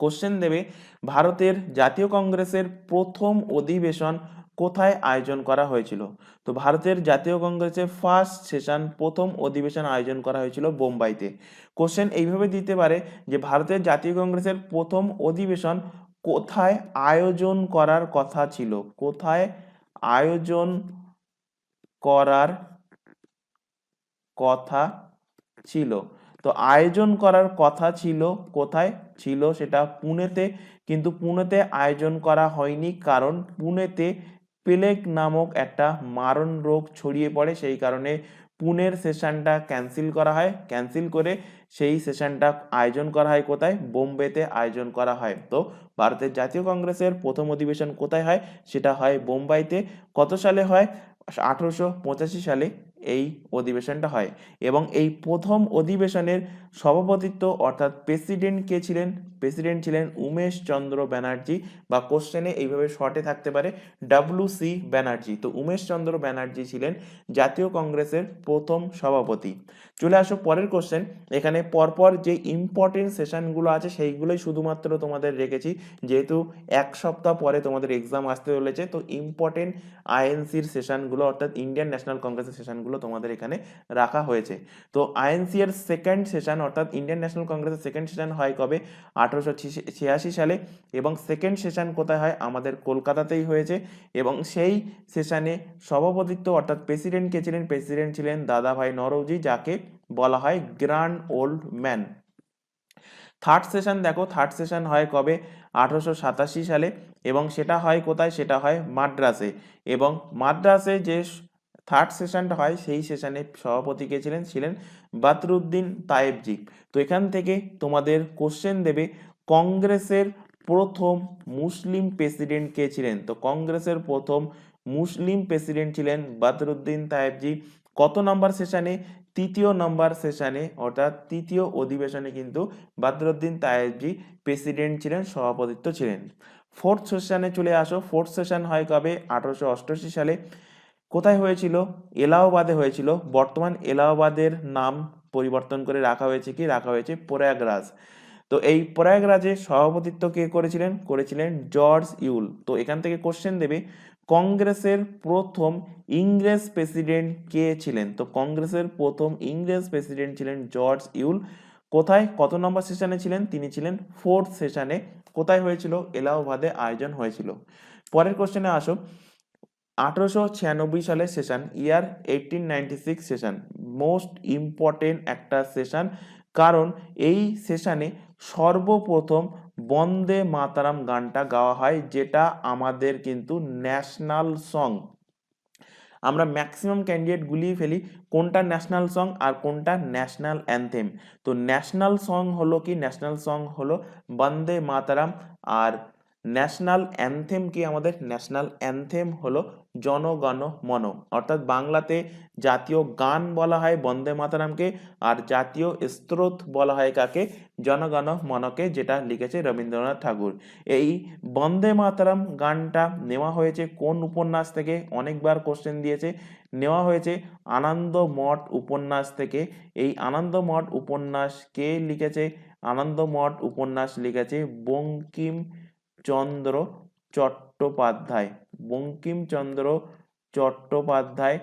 কোশ্চেন দেবে ভারতের জাতীয় কংগ্রেসের প্রথম অধিবেশন কোথায় আয়োজন করা হয়েছিল? তো ভারতের জাতীয় কংগ্রেসের ফার্স্ট সেশন, প্রথম অধিবেশন আয়োজন করা হয়েছিল বোম্বাইতে। কোশ্চেন এইভাবে দিতে পারে যে ভারতের জাতীয় কংগ্রেসের প্রথম অধিবেশন কোথায় আয়োজন করার কথা ছিল? কোথায় আয়োজন করার কথা ছিল? তো আয়োজন করার কথা ছিল কোথায় ছিল? সেটা পুনেতে, কিন্তু পুনেতে আয়োজন করা হয়নি, কারণ পুনেতে প্লেগ নামক একটা মারণ রোগ ছড়িয়ে পড়ে। সেই কারণে পুনের সেশনটা ক্যান্সেল করা হয়, ক্যান্সেল করে সেই সেশনটা আয়োজন করা হয় কোথায়? বোম্বেতে আয়োজন করা হয়। তো ভারতের জাতীয় কংগ্রেসের প্রথম অধিবেশন কোথায় হয়? সেটা হয় বোম্বাইতে। কত সালে হয়? 1885 সালে এই অধিবেশনটা হয়। এবং এই প্রথম অধিবেশনের সভাপতিত্ব অর্থাৎ প্রেসিডেন্ট কে ছিলেন? প্রেসিডেন্ট ছিলেন উমেশ চন্দ্র ব্যানার্জি, বা কোশ্চেনে এইভাবে শর্টে থাকতে পারে WC ব্যানার্জি। তো উমেশ চন্দ্র ব্যানার্জি ছিলেন জাতীয় কংগ্রেসের প্রথম সভাপতি। চলে আসো পরের কোশ্চেন। এখানে পরপর যে ইম্পর্টেন্ট সেশনগুলো আছে সেইগুলোই শুধুমাত্র তোমাদের রেখেছি, যেহেতু এক সপ্তাহ পরে তোমাদের এক্সাম আসতে চলেছে। তো ইম্পর্টেন্ট আইএনসির সেশনগুলো অর্থাৎ ইন্ডিয়ান ন্যাশনাল কংগ্রেসের সেশনগুলো তোমাদের এখানে রাখা হয়েছে। তো আইএনসি এর সেকেন্ড সেশন অর্থাৎ ইন্ডিয়ান ন্যাশনাল কংগ্রেসের সেকেন্ড সেশন হয় কবে? 1886 সালে। এবং সেকেন্ড সেশন কোথায় হয়? আমাদের কলকাতাতেই হয়েছে। এবং সেই সেশনে সভাপতিত্ব অর্থাৎ প্রেসিডেন্ট কে ছিলেন? প্রেসিডেন্ট ছিলেন দাদাভাই নওরোজি, যাকে বলা হয় grand old man. Third session দেখো, থার্ড সেশন হয় কবে? 1887 সালে। এবং সেটা হয় কোথায়? সেটা হয় মাদ্রাসে। এবং মাদ্রাসে যে থার্ড সেশনটা হয় সেই সেশনে সভাপতি কে ছিলেন? ছিলেন বদরুদ্দিন তায়েবজি। তো এখান থেকে তোমাদের কোশ্চেন দেবে কংগ্রেসের প্রথম মুসলিম প্রেসিডেন্ট কে ছিলেন? তো কংগ্রেসের প্রথম মুসলিম প্রেসিডেন্ট ছিলেন বদরুদ্দিন তায়েবজি। কত নম্বর সেশনে? তৃতীয় নম্বর সেশনে, অর্থাৎ তৃতীয় অধিবেশনে কিন্তু বদরুদ্দিন তায়েবজি প্রেসিডেন্ট ছিলেন, সভাপতিত্ব ছিলেন। ফোর্থ সেশনে চলে আসো। ফোর্থ সেশন হয় কবে? 1888 সালে। কোথায় হয়েছিল? এলাহাবাদে হয়েছিল। বর্তমান এলাহাবাদের নাম পরিবর্তন করে রাখা হয়েছে কি? রাখা হয়েছে প্রয়াগরাজ। তো এই প্রয়াগরাজে সভাপতিত্ব কে করেছিলেন? করেছিলেন জর্জ ইউল। তো এখান থেকে কোশ্চেন দেবে কংগ্রেসের প্রথম ইংরেজ প্রেসিডেন্ট কে ছিলেন? তো কংগ্রেসের প্রথম ইংরেজ প্রেসিডেন্ট ছিলেন জর্জ ইউল। কোথায়, কত নম্বর সেশনে ছিলেন? তিনি ছিলেন ফোর্থ সেশনে। কোথায় হয়েছিল? এলাহাবাদে আয়োজন হয়েছিল। পরের কোশ্চেনে আসো। 1896 সালের সেশন, ইয়ার 1896 সেশন মোস্ট ইম্পর্টেন্ট একটা সেশন, কারণ এই সেশনে সর্বপ্রথম বন্দে মাতারাম গানটা গাওয়া হয়, যেটা আমাদের কিন্তু ন্যাশনাল সং। আমরা ম্যাক্সিমাম ক্যান্ডিডেট গুলিয়ে ফেলি কোনটা ন্যাশনাল সং আর কোনটা ন্যাশনাল অ্যানথেম। তো ন্যাশনাল সং হলো কি? ন্যাশনাল সং হলো বন্দে মাতারাম। আর ন্যাশনাল অ্যানথেম কি? আমাদের ন্যাশনাল অ্যানথেম হলো জনগণ মন। অর্থাৎ বাংলাতে জাতীয় গান বলা হয় বন্দে মাতারামকে, আর জাতীয় স্রোত বলা হয় কাকে? জনগণ মনকে, যেটা লিখেছে রবীন্দ্রনাথ ঠাকুর। এই বন্দে মাতরম গানটা নেওয়া হয়েছে কোন উপন্যাস থেকে? অনেকবার কোশ্চেন দিয়েছে। নেওয়া হয়েছে আনন্দ মঠ উপন্যাস থেকে। এই আনন্দ মঠ উপন্যাস কে লিখেছে? আনন্দ মঠ উপন্যাস লিখেছে বঙ্কিমচন্দ্র চট্টোপাধ্যায়। বঙ্কিমচন্দ্র চট্টোপাধ্যায়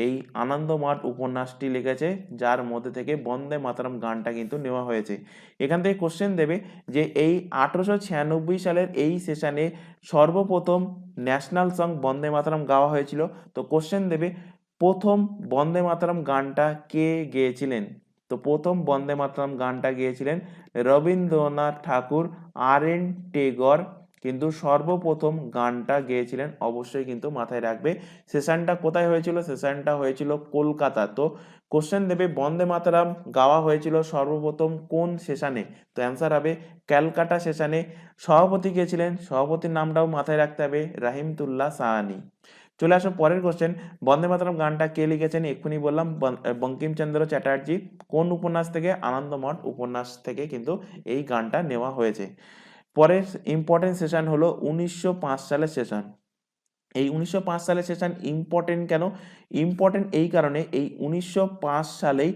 এই আনন্দমঠ উপন্যাসটি লিখেছে, যার মধ্যে থেকে বন্দে মাতরম গানটা কিন্তু নেওয়া হয়েছে। এখান থেকে কোশ্চেন দেবে যে এই 1896 সালের এই সেশনে সর্বপ্রথম ন্যাশনাল সং বন্দে মাতরম গাওয়া হয়েছিল। তো কোশ্চেন দেবে প্রথম বন্দে মাতরম গানটা কে গেয়েছিলেন? তো প্রথম বন্দে মাতরম গানটা গেয়েছিলেন রবীন্দ্রনাথ ঠাকুর। আর.এন. টেগর কিন্তু সর্বপ্রথম গানটা গেয়েছিলেন। অবশ্যই কিন্তু মাথায় রাখবে সেশনটা কোথায় হয়েছিল? সেশনটা হয়েছিল কলকাতা। তো কোশ্চেন দেবে বন্দে মাতরম গাওয়া হয়েছিল সর্বপ্রথম কোন সেশনে? তো অ্যান্সার হবে ক্যালকাটা সেশনে। সভাপতি কে ছিলেন? সভাপতির নামটাও মাথায় রাখতে হবে, রাহিমতুল্লাহ সাহানি। চলে আসো পরের কোশ্চেন। বন্দে মাতরম গানটা কে লিখেছেন? এক্ষুনি বললাম বঙ্কিমচন্দ্র চ্যাটার্জি। কোন উপন্যাস থেকে? আনন্দমঠ উপন্যাস থেকে কিন্তু এই গানটা নেওয়া হয়েছে। পরের ইম্পর্টেন্ট সেশন হলো 1905 সালের সেশন। এই 1905 সালের সেশন ইম্পর্টেন্ট কেন? ইম্পর্টেন্ট এই কারণে, এই 1905 সালেই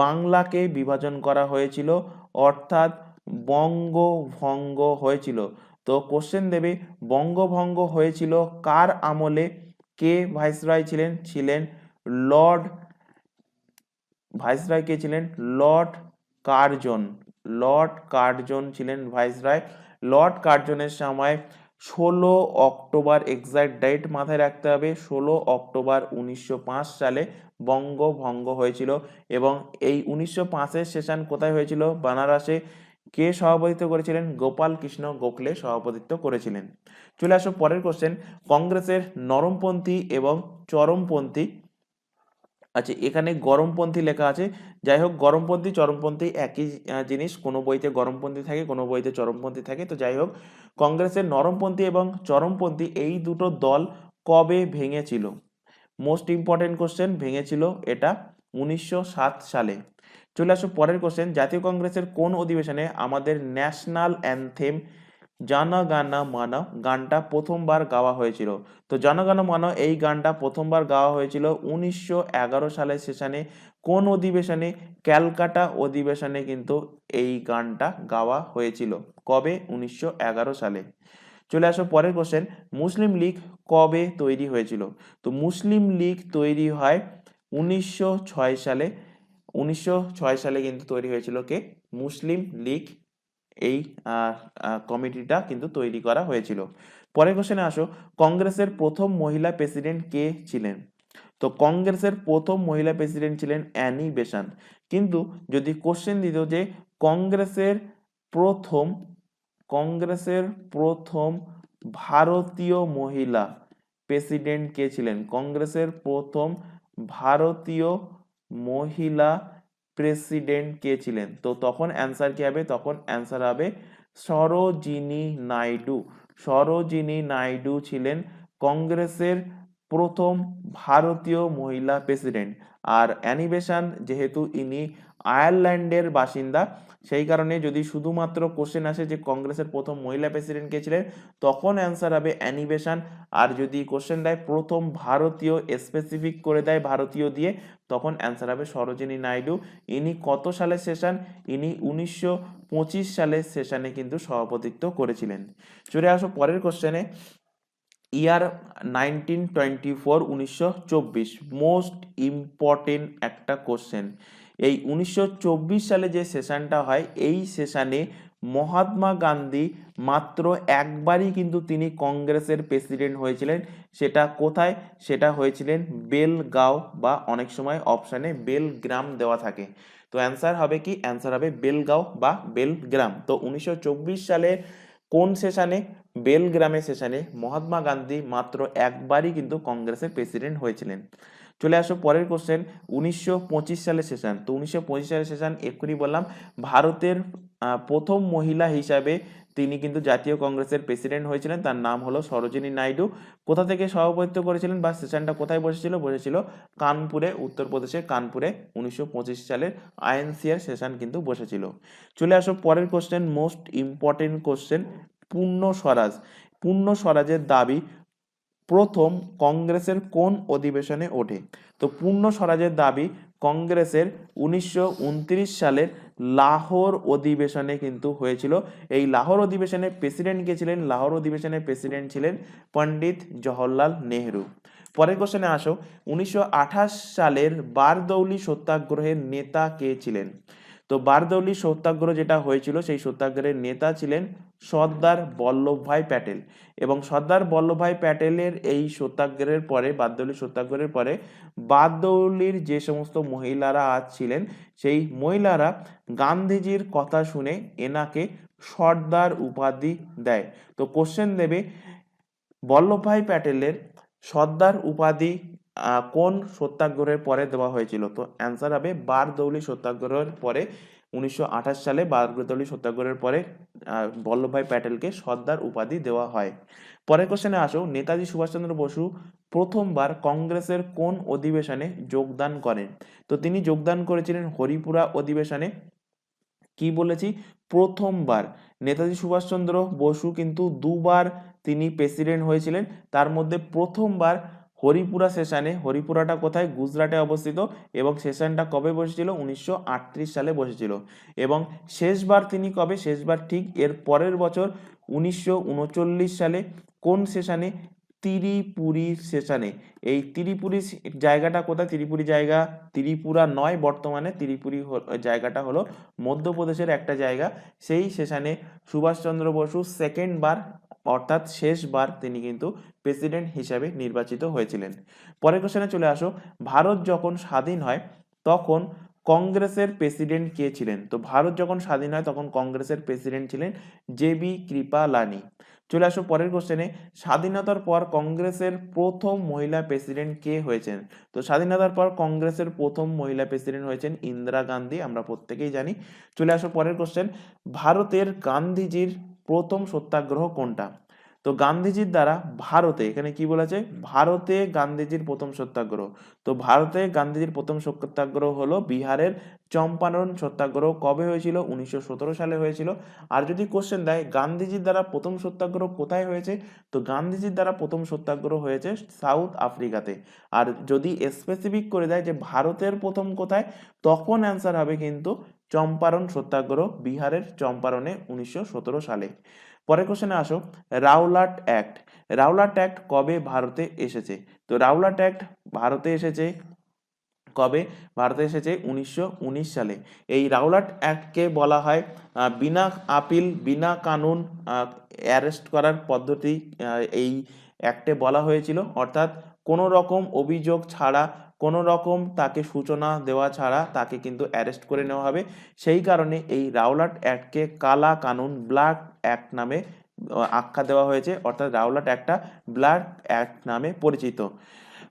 বাংলাকে বিভাজন করা হয়েছিল, অর্থাৎ বঙ্গভঙ্গ হয়েছিল। তো কোশ্চেন দেবে বঙ্গভঙ্গ হয়েছিল কার আমলে, কে ভাইসরয় ছিলেন? ছিলেন লর্ড, ভাইসরয় কে ছিলেন? Lord Curzon. লর্ড কার্জন ছিলেন ভাইসরয়। লর্ড কার্জনের সময় 16 অক্টোবর, এক্সাক্ট ডেট মাথায় রাখতে হবে, 16 অক্টোবর 1905 সালে বঙ্গভঙ্গ হয়েছিল। এবং এই 1905-এর সেশন কোথায় হয়েছিল? বানারসে। কে সভাপতিত্ব করেছিলেন? গোপাল কৃষ্ণ গোখলে সভাপতিত্ব করেছিলেন। চলে আসো পরের কোশ্চেন, কংগ্রেসের নরমপন্থী এবং চরমপন্থী, আচ্ছা এখানে গরমপন্থী লেখা আছে, যাই হোক গরমপন্থী চরমপন্থী একই জিনিস, কোনো বইতে গরমপন্থী থাকে কোনো বইতে চরমপন্থী থাকে, তো যাই হোক কংগ্রেসের নরমপন্থী এবং চরমপন্থী এই দুটো দল কবে ভেঙেছিল? মোস্ট ইম্পর্টেন্ট কোশ্চেন, ভেঙেছিল এটা 1907 সালে। চলে আসো পরের কোশ্চেন, জাতীয় কংগ্রেসের কোন অধিবেশনে আমাদের ন্যাশনাল অ্যানথেম জনগণ মন গানটা প্রথমবার গাওয়া হয়েছিল? তো জনগণ মন এই গানটা প্রথমবার গাওয়া হয়েছিল 1911 সালের সেশনে। কোন অধিবেশনে? ক্যালকাটা অধিবেশনে কিন্তু এই গানটা গাওয়া হয়েছিল। কবে? 1911 সালে। চলে আসো পরের কোশ্চেন, মুসলিম লীগ কবে তৈরি হয়েছিল? তো মুসলিম লীগ তৈরি হয় 1906 সালে। 1906 সালে কিন্তু তৈরি হয়েছিল কে? মুসলিম লীগ। এই কমিটিটা কিন্তু তৈরি করা হয়েছিল। পরের কোশ্চেনে আসো, কংগ্রেসের প্রথম মহিলা প্রেসিডেন্ট কে ছিলেন? তো কংগ্রেসের প্রথম মহিলা প্রেসিডেন্ট ছিলেন অ্যানি বেসান্ট। কিন্তু যদি কোশ্চেন দিত যে কংগ্রেসের প্রথম কংগ্রেসের প্রথম ভারতীয় মহিলা প্রেসিডেন্ট কে ছিলেন? কংগ্রেসের প্রথম ভারতীয় মহিলা প্রেসিডেন্ট কে ছিলেন? তো তখন অ্যান্সার কি হবে? তখন অ্যান্সার হবে সরোজিনী নাইডু। সরোজিনী নাইডু ছিলেন কংগ্রেসের প্রথম ভারতীয় মহিলা প্রেসিডেন্ট। আর অ্যানি বেসান্ট যেহেতু ইনি আয়ারল্যান্ডের বাসিন্দা, সেই কারণে যদি শুধুমাত্র কোশ্চেন আসে যে কংগ্রেসের প্রথম মহিলা প্রেসিডেন্ট কে ছিলেন, তখন অ্যান্সার হবে অ্যানি বেসান্ট। আর যদি কোশ্চেন দেয় প্রথম ভারতীয়, স্পেসিফিক করে দেয় ভারতীয় দিয়ে, তখন অ্যান্সার হবে সরোজিনী নাইডু। ইনি কত সালের সেশন? ইনি 1925 সালের সেশনে কিন্তু সভাপতিত্ব করেছিলেন। চলে আসো পরের কোশ্চেনে, ইয়ার 1924, 1924 মোস্ট ইম্পর্টেন্ট একটা কোশ্চেন। এই 1924 সালে যে সেশনটা হয়, এই সেশনে মহাত্মা গান্ধী মাত্র একবারই কিন্তু তিনি কংগ্রেসের প্রেসিডেন্ট হয়েছিলেন। সেটা কোথায়? সেটা হয়েছিলেন বেলগাঁও, বা অনেক সময় অপশানে বেলগ্রাম দেওয়া থাকে। তো অ্যান্সার হবে কি? অ্যান্সার হবে বেলগাঁও বা বেলগ্রাম। তো 1924 সালে কোন সেশনে? বেলগ্রামের সেশনে মহাত্মা গান্ধী মাত্র একবারই কিন্তু কংগ্রেসের প্রেসিডেন্ট হয়েছিলেন। চলে আসো পরের কোশ্চেন, 1925 সালের সেশন। তো 1925 সালের সেশন এক্ষুনি বললাম, ভারতের প্রথম মহিলা হিসাবে তিনি কিন্তু জাতীয় কংগ্রেসের প্রেসিডেন্ট হয়েছিলেন, তার নাম হলো সরোজিনী নাইডু। কোথা থেকে সভাপতিত্ব করেছিলেন বা সেশনটা কোথায় বসেছিল? বসেছিল কানপুরে, উত্তরপ্রদেশের কানপুরে 1925 সালের আইএনসিআর সেশন কিন্তু বসেছিল। চলে আসো পরের কোশ্চেন, মোস্ট ইম্পর্টেন্ট কোশ্চেন, পূর্ণ স্বরাজ। পূর্ণ স্বরাজের দাবি প্রথম কংগ্রেসের কোন অধিবেশনে ওঠে? তো পূর্ণ স্বরাজের দাবি কংগ্রেসের 1929 সালের লাহোর অধিবেশনে কিন্তু হয়েছিল। এই লাহোর অধিবেশনের প্রেসিডেন্ট কে ছিলেন? লাহোর অধিবেশনের প্রেসিডেন্ট ছিলেন পণ্ডিত জওহরলাল নেহরু। পরের কোশ্চেনে আসো, 1928 সালের বারদৌলি সত্যাগ্রহের নেতা কে ছিলেন? তো বারদৌলি সত্যাগ্রহ যেটা হয়েছিল, সেই সত্যাগ্রহের নেতা ছিলেন সর্দার বল্লভভাই প্যাটেল। এবং সর্দার বল্লভভাই প্যাটেলের এই সত্যাগ্রহের পরে, বারদৌলি সত্যাগ্রহের পরে, বারদৌলির যে সমস্ত মহিলারা আজ ছিলেন, সেই মহিলারা গান্ধীজির কথা শুনে এনাকে সর্দার উপাধি দেয়। তো কোশ্চেন দেবে বল্লভভাই প্যাটেলের সর্দার উপাধি কোন সত্যাগ্রহের পরে দেওয়া হয়েছিল? তো অ্যান্সার হবে বারদৌলি সত্যাগ্রহের পরে। 1928 সালে বারদৌলি সত্যাগ্রহের পরে বল্লভভাই প্যাটেলকে সর্দার উপাধি দেওয়া হয়। পরের কোশ্চেনে আসো, নেতাজি সুভাষচন্দ্র বসু প্রথমবার কংগ্রেসের কোন অধিবেশনে যোগদান করেন? তো তিনি যোগদান করেছিলেন হরিপুরা অধিবেশনে। কি বলেছি? প্রথমবার। নেতাজি সুভাষচন্দ্র বসু কিন্তু দুবার তিনি প্রেসিডেন্ট হয়েছিলেন, তার মধ্যে প্রথমবার হরিপুরা সেশনে। হরিপুরাটা কোথায়? গুজরাটে অবস্থিত। এবং সেশনটা কবে বসেছিল? 1938 সালে বসেছিল। এবং শেষবার তিনি কবে? শেষবার ঠিক এর পরের বছর 1939 সালে। কোন সেশনে? ত্রিপুরী সেশনে। এই ত্রিপুরী জায়গাটা কোথায়? ত্রিপুরী জায়গা ত্রিপুরা নয়, বর্তমানে ত্রিপুরী জায়গাটা হলো মধ্যপ্রদেশের একটা জায়গা। সেই সেশনে সুভাষচন্দ্র বসু সেকেন্ড বার অর্থাৎ শেষবার তিনি কিন্তু প্রেসিডেন্ট হিসাবে নির্বাচিত হয়েছিলেন। পরের কোশ্চেনে চলে আসো, ভারত যখন স্বাধীন হয় তখন কংগ্রেসের প্রেসিডেন্ট কে ছিলেন? তো ভারত যখন স্বাধীন হয় তখন কংগ্রেসের প্রেসিডেন্ট ছিলেন জে.বি. কৃপালানি। চলে আসো পরের কোশ্চেনে, স্বাধীনতার পর কংগ্রেসের প্রথম মহিলা প্রেসিডেন্ট কে হয়েছেন? তো স্বাধীনতার পর কংগ্রেসের প্রথম মহিলা প্রেসিডেন্ট হয়েছেন ইন্দিরা গান্ধী, আমরা প্রত্যেকেই জানি। চলে আসো পরের কোশ্চেন, ভারতের গান্ধীজির প্রথম সত্যাগ্রহ কোনটা? তো গান্ধীজির দ্বারা ভারতে, এখানে কি বলেছে? ভারতে গান্ধীজির প্রথম সত্যাগ্রহ। তো ভারতে গান্ধীজির প্রথম সত্যাগ্রহ হলো বিহারের চম্পারণ সত্যাগ্রহ। কবে হয়েছিল? 1917 সালে হয়েছিল। আর যদি কোশ্চেন দেয় গান্ধীজির দ্বারা প্রথম সত্যাগ্রহ কোথায় হয়েছে, তো গান্ধীজির দ্বারা প্রথম সত্যাগ্রহ হয়েছে সাউথ আফ্রিকাতে। আর যদি স্পেসিফিক করে দেয় যে ভারতের প্রথম কোথায়, তখন অ্যান্সার হবে কিন্তু চম্পারণ সত্যাগ্রহ, বিহারের চম্পারণে 1917 সালে। পরের কোশ্চেনে আসো, রাওলাট অ্যাক্ট। রাওলাট অ্যাক্ট কবে ভারতে এসেছে? তো রাওলাট অ্যাক্ট ভারতে এসেছে কবে? ভারতে এসেছে 1919 সালে। এই রাওলাট অ্যাক্টকে বলা হয় বিনা আপিল বিনা কানুন অ্যারেস্ট করার পদ্ধতি এই অ্যাক্টে বলা হয়েছিল। অর্থাৎ কোনো রকম অভিযোগ ছাড়া, কোনো রকম তাকে সূচনা দেওয়া ছাড়া তাকে কিন্তু অ্যারেস্ট করে নেওয়া হবে। সেই কারণে এই রাওলাট অ্যাক্টকে কালা কানুন, ব্ল্যাক অ্যাক্ট নামে আখ্যা দেওয়া হয়েছে। অর্থাৎ রাওলাট অ্যাক্টটা ব্ল্যাক অ্যাক্ট নামে পরিচিত।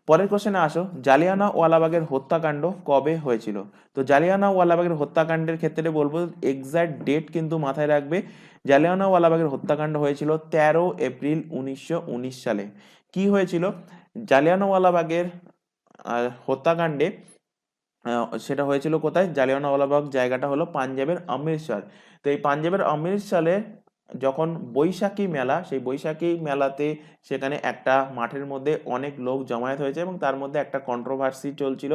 পরের কোশ্চেনে আসো, জালিয়ানওয়ালাবাগের হত্যাকাণ্ড কবে হয়েছিল? তো জালিয়ানওয়ালাবাগের হত্যাকাণ্ডের ক্ষেত্রে বলবো এক্সাক্ট ডেট কিন্তু মাথায় রাখবে। জালিয়ানওয়ালাবাগের হত্যাকাণ্ড হয়েছিল 13 এপ্রিল 1919 সালে। কি হয়েছিল জালিয়ানওয়ালাবাগের হত্যাকাণ্ডে? সেটা হয়েছিল কোথায়? জালিয়ানওয়ালাবাগ জায়গাটা হলো পাঞ্জাবের অমৃতসর। তো এই পাঞ্জাবের অমৃতসরে যখন বৈশাখী মেলা, সেই বৈশাখী মেলাতে সেখানে একটা মাঠের মধ্যে অনেক লোক জমায়েত হয়েছে এবং তার মধ্যে একটা কন্ট্রোভার্সি চলছিল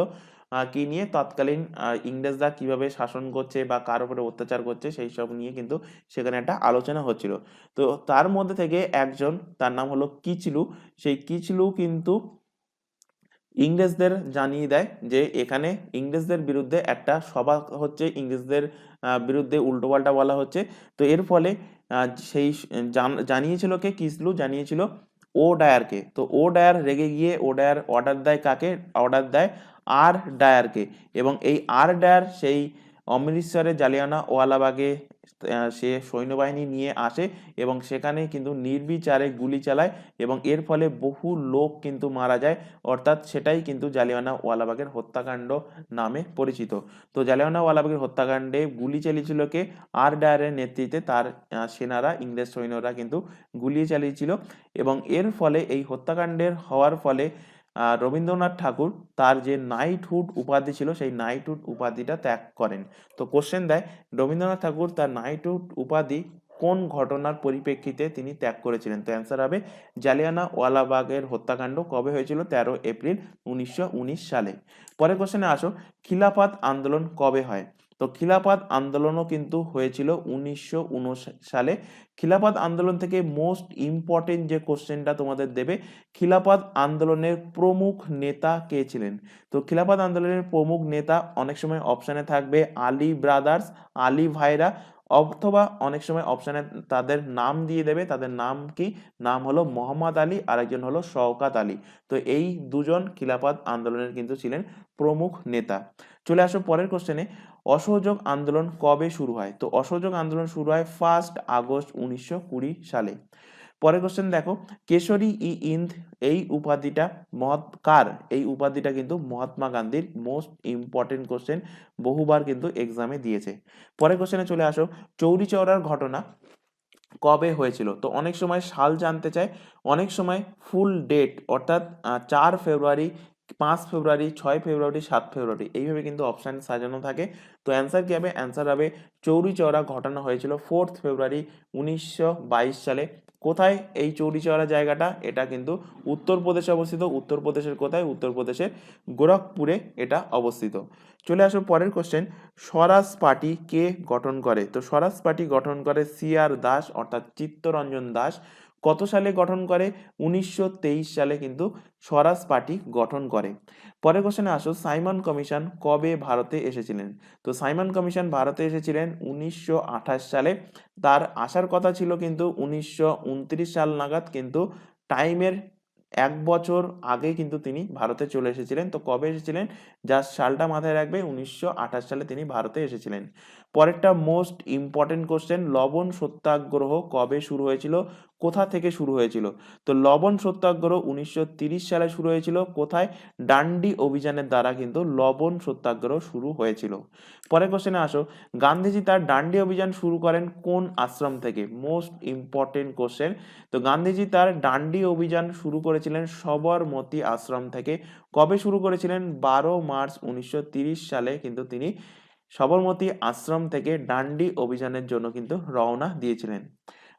কি নিয়ে, তৎকালীন ইংরেজরা কিভাবে শাসন করছে বা কার উপরে অত্যাচার করছে সেই সব নিয়ে কিন্তু সেখানে একটা আলোচনা হচ্ছিল। তো তার মধ্যে থেকে একজন, তার নাম হলো কিচলু, সেই কিচলু কিন্তু ইংরেজদের জানিয়ে দেয় যে এখানে ইংরেজদের বিরুদ্ধে একটা সভা হচ্ছে, ইংরেজদের বিরুদ্ধে উল্টোপাল্টা বলা হচ্ছে। তো এর ফলে সেই জানিয়েছিল কে? কিসলু জানিয়েছিল ও ডায়ারকে। তো ও ডায়ার রেগে গিয়ে ও ডায়ার অর্ডার দেয় কাকে? অর্ডার দেয় আর ডায়ারকে। এবং এই আর ডায়ার সেই অমৃতসরে জালিয়ানওয়ালাবাগে সে সৈন্যবাহিনী নিয়ে আসে এবং সেখানে কিন্তু নির্বিচারে গুলি চালায় এবং এর ফলে বহু লোক কিন্তু মারা যায়। অর্থাৎ সেটাই কিন্তু জালিয়ানওয়ালাবাগের হত্যাকাণ্ড নামে পরিচিত। তো জালিয়ানওয়ালাবাগের হত্যাকাণ্ডে গুলি চালিয়েছিল কে? আর ডায়ারের নেতৃত্বে তার সেনারা, ইংরেজ সৈন্যরা কিন্তু গুলি চালিয়েছিল এবং এর ফলে এই হত্যাকাণ্ডের হওয়ার ফলে রবীন্দ্রনাথ ঠাকুর তার যে নাইটহুড উপাধি ছিল সেই নাইটহুড উপাধিটা ত্যাগ করেন। তো কোশ্চেন দেয় রবীন্দ্রনাথ ঠাকুর তার নাইটহুড উপাধি কোন ঘটনার পরিপ্রেক্ষিতে তিনি ত্যাগ করেছিলেন? তো অ্যান্সার হবে জালিয়ানওয়ালাবাগের হত্যাকাণ্ড কবে হয়েছিল? 13 এপ্রিল 1919 সালে। পরের কোশ্চেনে আসো, খিলাফত আন্দোলন কবে হয়? তো খিলাফত আন্দোলনও কিন্তু হয়েছিল 1959 সালে। খিলাফত আন্দোলন থেকে মোস্ট ইম্পর্টেন্ট যে কোশ্চেনটা তোমাদের দেবে, খিলাফত আন্দোলনের প্রমুখ নেতা কে ছিলেন? তো খিলাফত আন্দোলনের প্রমুখ নেতা অনেক সময় অপশনে থাকবে আলী ব্রাদার্স, আলী ভাইরা, অথবা অনেক সময় অপশনে তাদের নাম দিয়ে দেবে। তাদের নাম কি? নাম হলো মোহাম্মদ আলী, আরেকজন হলো শওকাত আলী। তো এই দুজন খিলাফত আন্দোলনের কিন্তু ছিলেন প্রমুখ নেতা। চলে আসো পরের কোশ্চেনে, অসহযোগ আন্দোলন কবে শুরু হয়? তো অসহযোগ আন্দোলন শুরু হয় 1 আগস্ট 1920 সালে। পরের কোশ্চেন দেখো, কেশরী ই ইন্দ এই উপাধিটা কার? এই উপাধিটা কিন্তু মহাত্মা গান্ধীর। মোস্ট ইম্পর্টেন্ট কোশ্চেন, বহুবার কিন্তু এক্সামে দিয়েছে। পরের কোশ্চেনে চলে আসো, চৌরি চৌরার ঘটনা কবে হয়েছিল? তো অনেক সময় সাল জানতে চায়, অনেক সময় ফুল ডেট, অর্থাৎ 4 ফেব্রুয়ারি 5 ফেব্রুয়ারি, 6 ফেব্রুয়ারি, 7 ফেব্রুয়ারি, এইভাবে কিন্তু অপশান সাজানো থাকে। তো অ্যান্সার কি হবে? অ্যান্সার হবে চৌরি চৌরা ঘটানো হয়েছিল 4 ফেব্রুয়ারি 1922 সালে। কোথায় এই চৌরি চৌরা জায়গাটা? এটা কিন্তু উত্তরপ্রদেশে অবস্থিত। উত্তরপ্রদেশের কোথায়? উত্তরপ্রদেশের গোরখপুরে এটা অবস্থিত। চলে আসো পরের কোশ্চেন। স্বরাজ পার্টি কে গঠন করে? তো স্বরাজ পার্টি গঠন করে CR দাস অর্থাৎ চিত্তরঞ্জন দাস। কত সালে গঠন করে? 1923 সালে কিন্তু স্বরাজ পার্টি গঠন করে। পরের কোশ্চেনে আসো, সাইমন কমিশন কবে ভারতে এসেছিলেন? তো সাইমন কমিশন ভারতে এসেছিলেন 1928 সালে। তার আসার কথা ছিল কিন্তু 1929 সাল নাগাদ, কিন্তু টাইমের 1 বছর আগে কিন্তু তিনি ভারতে চলে এসেছিলেন। তো কবে এসেছিলেন? জাস্ট সালটা মাথায় রাখবে, 1928 সালে তিনি ভারতে এসেছিলেন। পরেরটা মোস্ট ইম্পর্টেন্ট কোশ্চেন, লবণ সত্যাগ্রহ কবে শুরু হয়েছিল? কোথা থেকে শুরু হয়েছিল? তো লবণ সত্যাগ্রহ 1930 সালে শুরু হয়েছিল। কোথায়? ডান্ডি অভিযানের দ্বারা কিন্তু লবণ সত্যাগ্রহ শুরু হয়েছিল। পরের কোশ্চেনে আসো, গান্ধীজি তার ডান্ডি অভিযান শুরু করেন কোন আশ্রম থেকে? Most important question. তো গান্ধীজি তার ডান্ডি অভিযান শুরু করেছিলেন সবরমতী আশ্রম থেকে। কবে শুরু করেছিলেন? 12 মার্চ 1930 সালে কিন্তু তিনি সবরমতী আশ্রম থেকে ডান্ডি অভিযানের জন্য কিন্তু রওনা দিয়েছিলেন।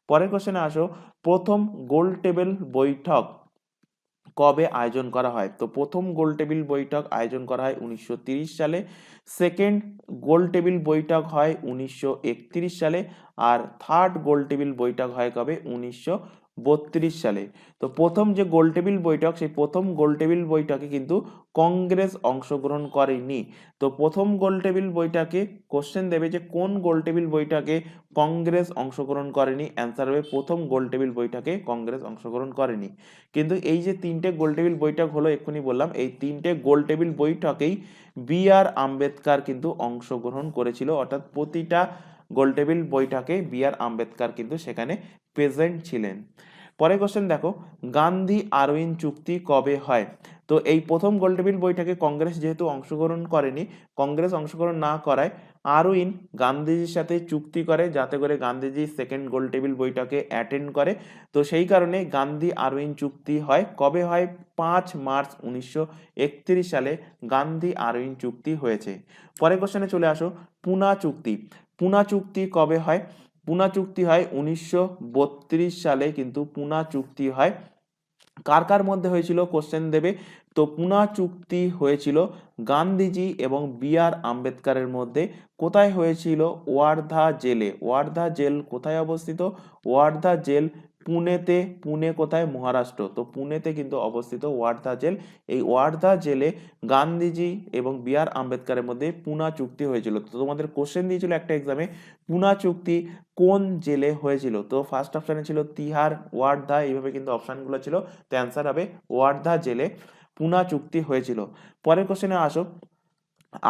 পরের কোশ্চেনে আসো, প্রথম গোল টেবিল বৈঠক কবে আয়োজন করা হয়? তো প্রথম গোল টেবিল বৈঠক আয়োজন করা হয় 1930 সালে। সেকেন্ড গোল টেবিল বৈঠক হয় 1931 সালে। আর থার্ড গোল টেবিল বৈঠক হয় কবে? 1932 সালে। তো প্রথম যে গোল টেবিল বৈঠক, সেই প্রথম গোল টেবিল বৈঠকে কিন্তু কংগ্রেস অংশগ্রহণ করেনি। তো প্রথম গোল টেবিল বৈঠকে কোশ্চেন দেবে যে কোন গোল টেবিল বৈঠকে কংগ্রেস অংশগ্রহণ করেনি? অ্যান্সার হবে প্রথম গোল টেবিল বৈঠকে কংগ্রেস অংশগ্রহণ করেনি। কিন্তু এই যে 3টে গোল টেবিল বৈঠক হলো, এক্ষুনি বললাম, এই 3টে গোল টেবিল বৈঠকেই B.R. আম্বেদকর কিন্তু অংশগ্রহণ করেছিল। অর্থাৎ প্রতিটা গোল টেবিল বৈঠকে B.R. আম্বেদকর কিন্তু সেখানে প্রেজেন্ট ছিলেন। পরের কোশ্চেন দেখো, গান্ধী আরউইন চুক্তি কবে হয়? তো এই প্রথম গোল টেবিল বৈঠকে কংগ্রেস যেহেতু অংশগ্রহণ করেনি, কংগ্রেস অংশগ্রহণ না করায় আরউইন গান্ধীজির সাথে চুক্তি করে যাতে করে গান্ধীজি সেকেন্ড গোল টেবিল বৈঠকে অ্যাটেন্ড করে। তো সেই কারণে গান্ধী আরউইন চুক্তি হয়। কবে হয়? 5 মার্চ 1931 সালে গান্ধী আরউইন চুক্তি হয়েছে। পরের কোশ্চেনে চলে আসো, পুনা চুক্তি। পুনা চুক্তি কবে হয়? পুনা চুক্তি হয় 1932 সালে কিন্তু পুনা চুক্তি হয়। কার কার মধ্যে হয়েছিল? কোশ্চেন দেবে। তো পুনা চুক্তি হয়েছিল গান্ধীজি এবং B.R. আম্বেদকরের মধ্যে। কোথায় হয়েছিল? ওয়ার্ধা জেলে। ওয়ার্ধা জেল কোথায় অবস্থিত? ওয়ার্ধা জেল পুনেতে। পুনে কোথায়? মহারাষ্ট্র। তো পুনেতে কিন্তু অবস্থিত ওয়ার্ধা জেল। এই ওয়ার্ধা জেলে গান্ধীজি এবং B.R. আম্বেদকরের মধ্যে পুনা চুক্তি হয়েছিল। তো তোমাদের কোশ্চেন দিয়েছিল একটা এক্সামে, পুনা চুক্তি কোন জেলে হয়েছিল? তো ফার্স্ট অপশনে ছিল তিহার, ওয়ার্ধা, এইভাবে কিন্তু অপশনগুলো ছিল। তো অ্যান্সার হবে ওয়ার্ধা জেলে পুনা চুক্তি হয়েছিল। পরের কোশ্চেনে আসো,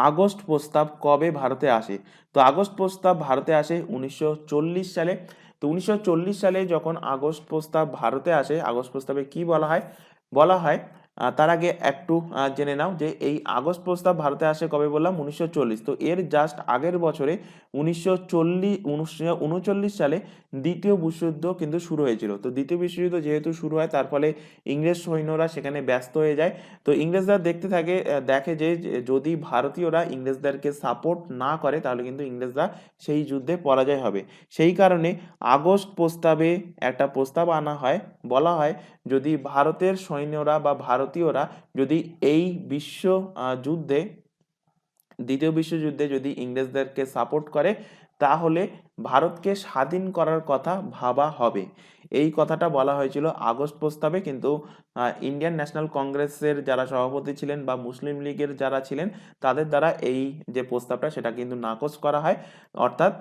আগস্ট প্রস্তাব কবে ভারতে আসে? তো আগস্ট প্রস্তাব ভারতে আসে 1940 সালে। তো 1940 সালে যখন আগস্ট প্রস্তাব ভারতে আসে, আগস্ট প্রস্তাবে কি বলা হয়? বলা হয়, তার আগে একটু জেনে নাও যে এই আগস্ট প্রস্তাব ভারতে আসে কবে বললাম? 1940। তো এর জাস্ট আগের বছরে 1939 সালে দ্বিতীয় বিশ্বযুদ্ধ কিন্তু শুরু হয়েছিল। তো দ্বিতীয় বিশ্বযুদ্ধ যেহেতু শুরু হয়, তার ফলে ইংরেজ সৈন্যরা সেখানে ব্যস্ত হয়ে যায়। তো ইংরেজরা দেখতে থাকে, দেখে যে যদি ভারতীয়রা ইংরেজদেরকে সাপোর্ট না করে তাহলে কিন্তু ইংরেজরা সেই যুদ্ধে পরাজয় হবে। সেই কারণে আগস্ট প্রস্তাবে একটা প্রস্তাব আনা হয়, বলা হয় যদি ভারতের সৈন্যরা বা ভারতীয়রা যদি এই যুদ্ধে, দ্বিতীয় বিশ্বযুদ্ধে যদি ইংরেজদেরকে সাপোর্ট করে তাহলে ভারতকে স্বাধীন করার কথা ভাবা হবে। এই কথাটা বলা হয়েছিল আগস্ট প্রস্তাবে। কিন্তু ইন্ডিয়ান ন্যাশনাল কংগ্রেসের যারা সভাপতি ছিলেন বা মুসলিম লীগের যারা ছিলেন, তাদের দ্বারা এই যে প্রস্তাবটা সেটা কিন্তু নাকচ করা হয়। অর্থাৎ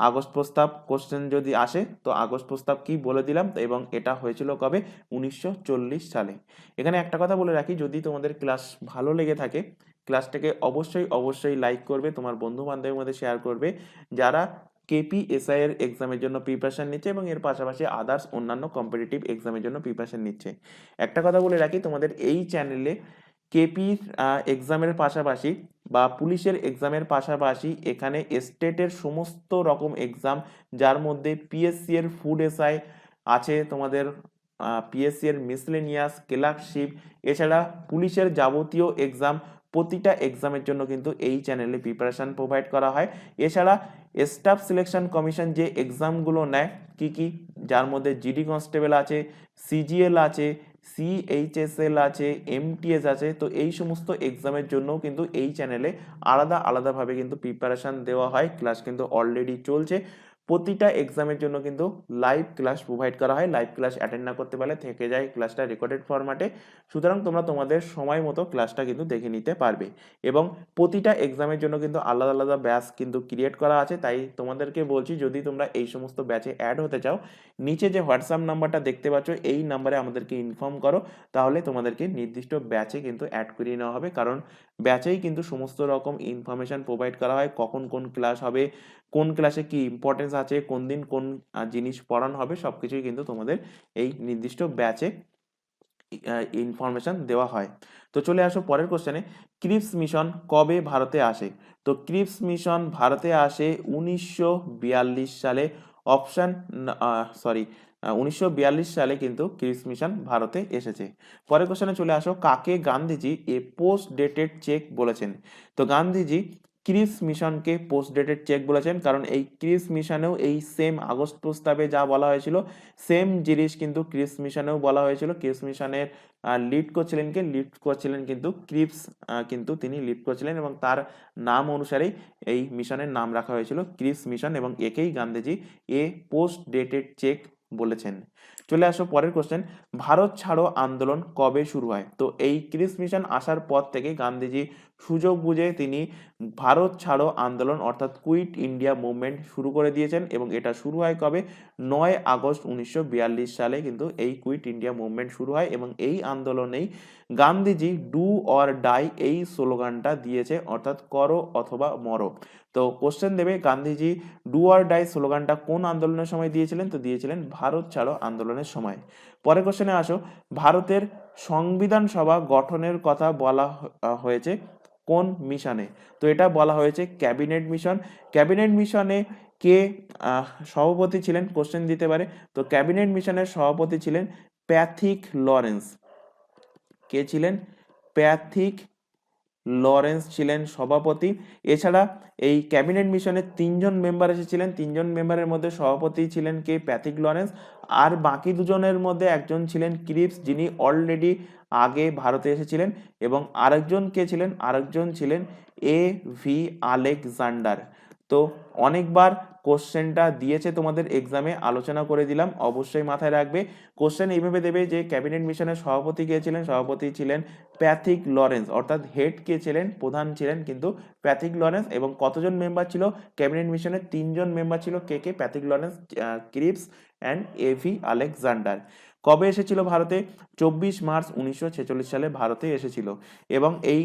আগস্ট প্রস্তাব কোশ্চেন যদি আসে তো আগস্ট প্রস্তাব কি বলে দিলাম। এবং এটা হয়েছিল কবে? 1940 সালে। এখানে একটা কথা বলে রাখি, যদি তোমাদের ক্লাস ভালো লেগে থাকে ক্লাসটাকে অবশ্যই অবশ্যই লাইক করবে, তোমার বন্ধু বান্ধবের মধ্যে শেয়ার করবে যারা KPSI এর এক্সামের জন্য প্রিপারেশন নিচ্ছে এবং এর পাশাপাশি আদার্স অন্যান্য কম্পিটিটিভ এক্সামের জন্য প্রিপারেশন নিচ্ছে। একটা কথা বলে রাখি, তোমাদের এই চ্যানেলে কেপি এক্সামের পাশাপাশি বা পুলিশের এক্সামের পাশাপাশি এখানে স্টেটের সমস্ত রকম এক্সাম, যার মধ্যে PSC এর ফুড এসআই আছে, তোমাদের পিএসসি এর মিসলেনিয়াস, ক্লার্কশিপ, এছাড়া পুলিশের যাবতীয় এক্সাম, প্রতিটা এক্সামের জন্য কিন্তু এই চ্যানেলে প্রিপারেশন প্রোভাইড করা হয়। এছাড়া স্টাফ সিলেকশন কমিশন যে এক্সামগুলো নেয় কি কি, যার মধ্যে জিডি কনস্টেবল আছে, সিজিএল আছে, সিএইচএসএল আছে, এমটিএস আছে, তো এই সমস্ত এক্সামের জন্য কিন্তু এই চ্যানেলে আলাদা আলাদাভাবে কিন্তু প্রিপারেশন দেওয়া হয়। ক্লাস কিন্তু অলরেডি চলছে। প্রতিটা এক্সামের জন্য কিন্তু লাইভ ক্লাস প্রোভাইড করা হয়। লাইভ ক্লাস অ্যাটেন্ড না করতে পারলে থেকে যায় ক্লাসটা রেকর্ডেড ফরম্যাটে। সুতরাং তোমরা তোমাদের সময় মতো ক্লাসটা কিন্তু দেখে নিতে পারবে। এবং প্রতিটা এক্সামের জন্য কিন্তু আলাদা আলাদা ব্যাচ কিন্তু ক্রিয়েট করা আছে। তাই তোমাদেরকে বলছি, যদি তোমরা এই সমস্ত ব্যাচে অ্যাড হতে চাও, নিচে যে হোয়াটসঅ্যাপ নাম্বারটা দেখতে পাচ্ছ এই নাম্বারে আমাদেরকে ইনফর্ম করো, তাহলে তোমাদেরকে নির্দিষ্ট ব্যাচে কিন্তু অ্যাড করিয়ে নেওয়া হবে। কারণ ব্যাচেই কিন্তু সমস্ত রকম ইনফরমেশন প্রোভাইড করা হয়, কখন কোন ক্লাস হবে, কোন ক্লাসে কি ইম্পর্টেন্স আছে, কোন দিন কোন জিনিস পড়ানো হবে, সবকিছুই কিন্তু তোমাদের এই নির্দিষ্ট ব্যাচে ইনফরমেশন দেওয়া হয়। তো চলে আসো পরের কোশ্চেনে, ক্রিপস মিশন কবে ভারতে আসে? তো ক্রিপস মিশন ভারতে আসে 1942 সালে। অপশন 1942 সালে কিন্তু ক্রিপস মিশন ভারতে এসেছে। পরের কোশ্চেনে চলে আসো, কাকে Gandhiji a post dated cheque বলেছেন? তো গান্ধীজি ক্রিপস মিশনকে পোস্ট ডেটেড চেক বলেছেন, কারণ এই ক্রিপস মিশনেও এই সেম আগস্ট প্রস্তাবে যা বলা হয়েছিল সেম জিনিস কিন্তু ক্রিপস মিশনেও বলা হয়েছিল। ক্রিপস মিশনের লিড করছিলেন কিন্তু ক্রিপস, কিন্তু তিনি লিড করছিলেন এবং তার নাম অনুসারেই এই মিশনের নাম রাখা হয়েছিল ক্রিপস মিশন, এবং একেই Gandhiji a post dated cheque বলেছেন। চলে আসো পরের কোশ্চেন, ভারত ছাড়ো আন্দোলন কবে শুরু হয়? তো এই ক্রিপস মিশন আসার পর থেকে গান্ধীজি সুযোগ বুঝে তিনি ভারত ছাড়ো আন্দোলন অর্থাৎ কুইট ইন্ডিয়া মুভমেন্ট শুরু করে দিয়েছেন, এবং এটা শুরু হয় কবে? 9 আগস্ট 1942 সালে কিন্তু এই কুইট ইন্ডিয়া মুভমেন্ট শুরু হয়, এবং এই আন্দোলনেই গান্ধীজি ডু অর ডাই এই স্লোগানটা দিয়েছে, অর্থাৎ করো অথবা মরো। তো কোশ্চেন দেবে, গান্ধীজি ডু অর ডাই স্লোগানটা কোন আন্দোলনের সময় দিয়েছিলেন? তো দিয়েছিলেন ভারত ছাড়ো আন্দোলনের সময়। পরের কোশ্চেনে আসো, ভারতের সংবিধান সভা গঠনের কথা বলা হয়েছে কোন মিশনে? তো এটা বলা হয়েছে ক্যাবিনেট মিশন। ক্যাবিনেট মিশনে কে সভাপতি ছিলেন? কোশ্চেন দিতে পারে। তো ক্যাবিনেট মিশনের সভাপতি ছিলেন প্যাথিক লরেন্স। কে ছিলেন? প্যাথিক লরেন্স ছিলেন সভাপতি। এছাড়া এই ক্যাবিনেট মিশনের 3জন মেম্বার এসেছিলেন। 3জন মেম্বারের মধ্যে সভাপতি ছিলেন কে? Pethick Lawrence. আর বাকি দুজনের মধ্যে একজন ছিলেন ক্রিপস, যিনি অলরেডি আগে ভারতে এসেছিলেন, এবং আরেকজন কে ছিলেন? আরেকজন ছিলেন এ.ভি. আলেকজান্ডার। তো অনেকবার কোশ্চেনটা দিয়েছে তোমাদের এক্সামে, আলোচনা করে দিলাম, অবশ্যই মাথায় রাখবে। কোশ্চেন এইভাবে দেবে যে ক্যাবিনেট মিশনের সভাপতি কে ছিলেন? সভাপতি ছিলেন প্যাথিক লরেন্স, অর্থাৎ হেড কে ছিলেন, প্রধান ছিলেন কিন্তু প্যাথিক লরেন্স। এবং কতজন মেম্বার ছিল ক্যাবিনেট মিশনের? 3জন মেম্বার ছিল। কে কে? Pethick Lawrence, Cripps and A V. Alexander. কবে এসেছিল ভারতে? 24 মার্চ 1946 সালে ভারতে এসেছিল। এবং এই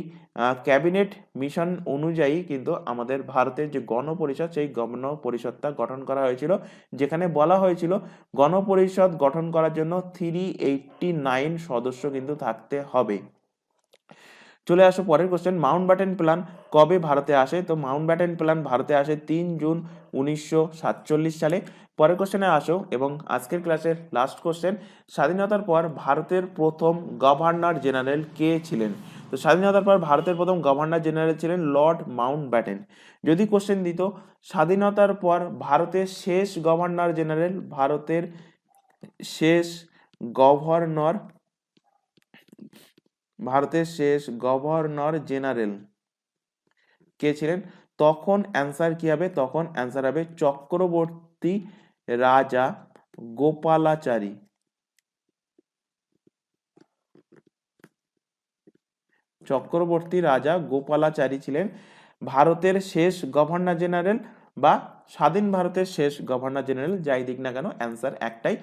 ক্যাবিনেট মিশন অনুযায়ী কিন্তু আমাদের ভারতের যে গণপরিষদ, সেই গণপরিষদটা গঠন করা হয়েছিল, যেখানে বলা হয়েছিল গণপরিষদ গঠন করার জন্য 389 সদস্য কিন্তু থাকতে হবে। চলে আসো পরের কোশ্চেন, মাউন্টব্যাটেন প্ল্যান কবে ভারতে আসে? তো মাউন্টব্যাটেন প্ল্যান ভারতে আসে 3 জুন 1947 সালে। পরের কোশ্চেনে আসো, এবং আজকের ক্লাসের লাস্ট কোশ্চেন, স্বাধীনতার পর ভারতের প্রথম গভর্নর জেনারেল কে ছিলেন? তো স্বাধীনতার পর ভারতের প্রথম গভর্নর জেনারেল ছিলেন লর্ড মাউন্টব্যাটেন। যদি কোশ্চেন দিত, স্বাধীনতার পর ভারতের শেষ গভর্নর জেনারেল, ভারতের শেষ গভর্নর, ভারতের শেষ গভর্নর জেনারেল কে ছিলেন? তখন অ্যান্সার কি হবে? তখন অ্যান্সার হবে চক্রবর্তী রাজা গোপালাচারী। চক্রবর্তী রাজা গোপালাচারী ছিলেন ভারতের শেষ গভর্নর জেনারেল, বা স্বাধীন ভারতের শেষ গভর্নর জেনারেল, যাই দিক না কেন অ্যান্সার একটাই,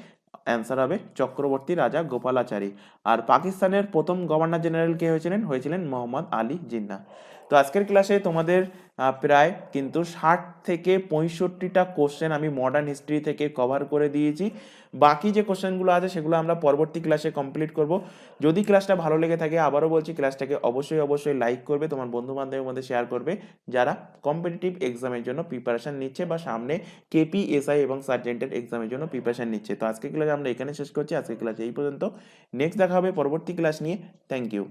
অ্যান্সার হবে চক্রবর্তী রাজা গোপালাচারী। আর পাকিস্তানের প্রথম গভর্নর জেনারেল কে হয়েছিলেন? হয়েছিলেন মোহাম্মদ আলী জিন্নাহ। তো আজকের ক্লাসে তোমাদের প্রায় কিন্তু 60 থেকে 65টা কোশ্চেন আমি মডার্ন হিস্ট্রি থেকে কভার করে দিয়েছি। বাকি যে কোশ্চেনগুলো আছে সেগুলো আমরা পরবর্তী ক্লাসে কমপ্লিট করব। যদি ক্লাসটা ভালো লেগে থাকে, আবারও বলছি, ক্লাসটাকে অবশ্যই লাইক করবে, তোমার বন্ধু বান্ধবের মধ্যে শেয়ার করবে যারা কম্পিটিটিভ এক্সামের জন্য প্রিপারেশন নিচ্ছে বা সামনে কেপি, এসআই এবং সার্জেন্টের এক্সামের জন্য প্রিপারেশন নিচ্ছে। তো আজকের ক্লাস আমরা এখানে শেষ করছি। আজকের ক্লাস এই পর্যন্ত। নেক্সট দেখা হবে পরবর্তী ক্লাস নিয়ে। Thank you.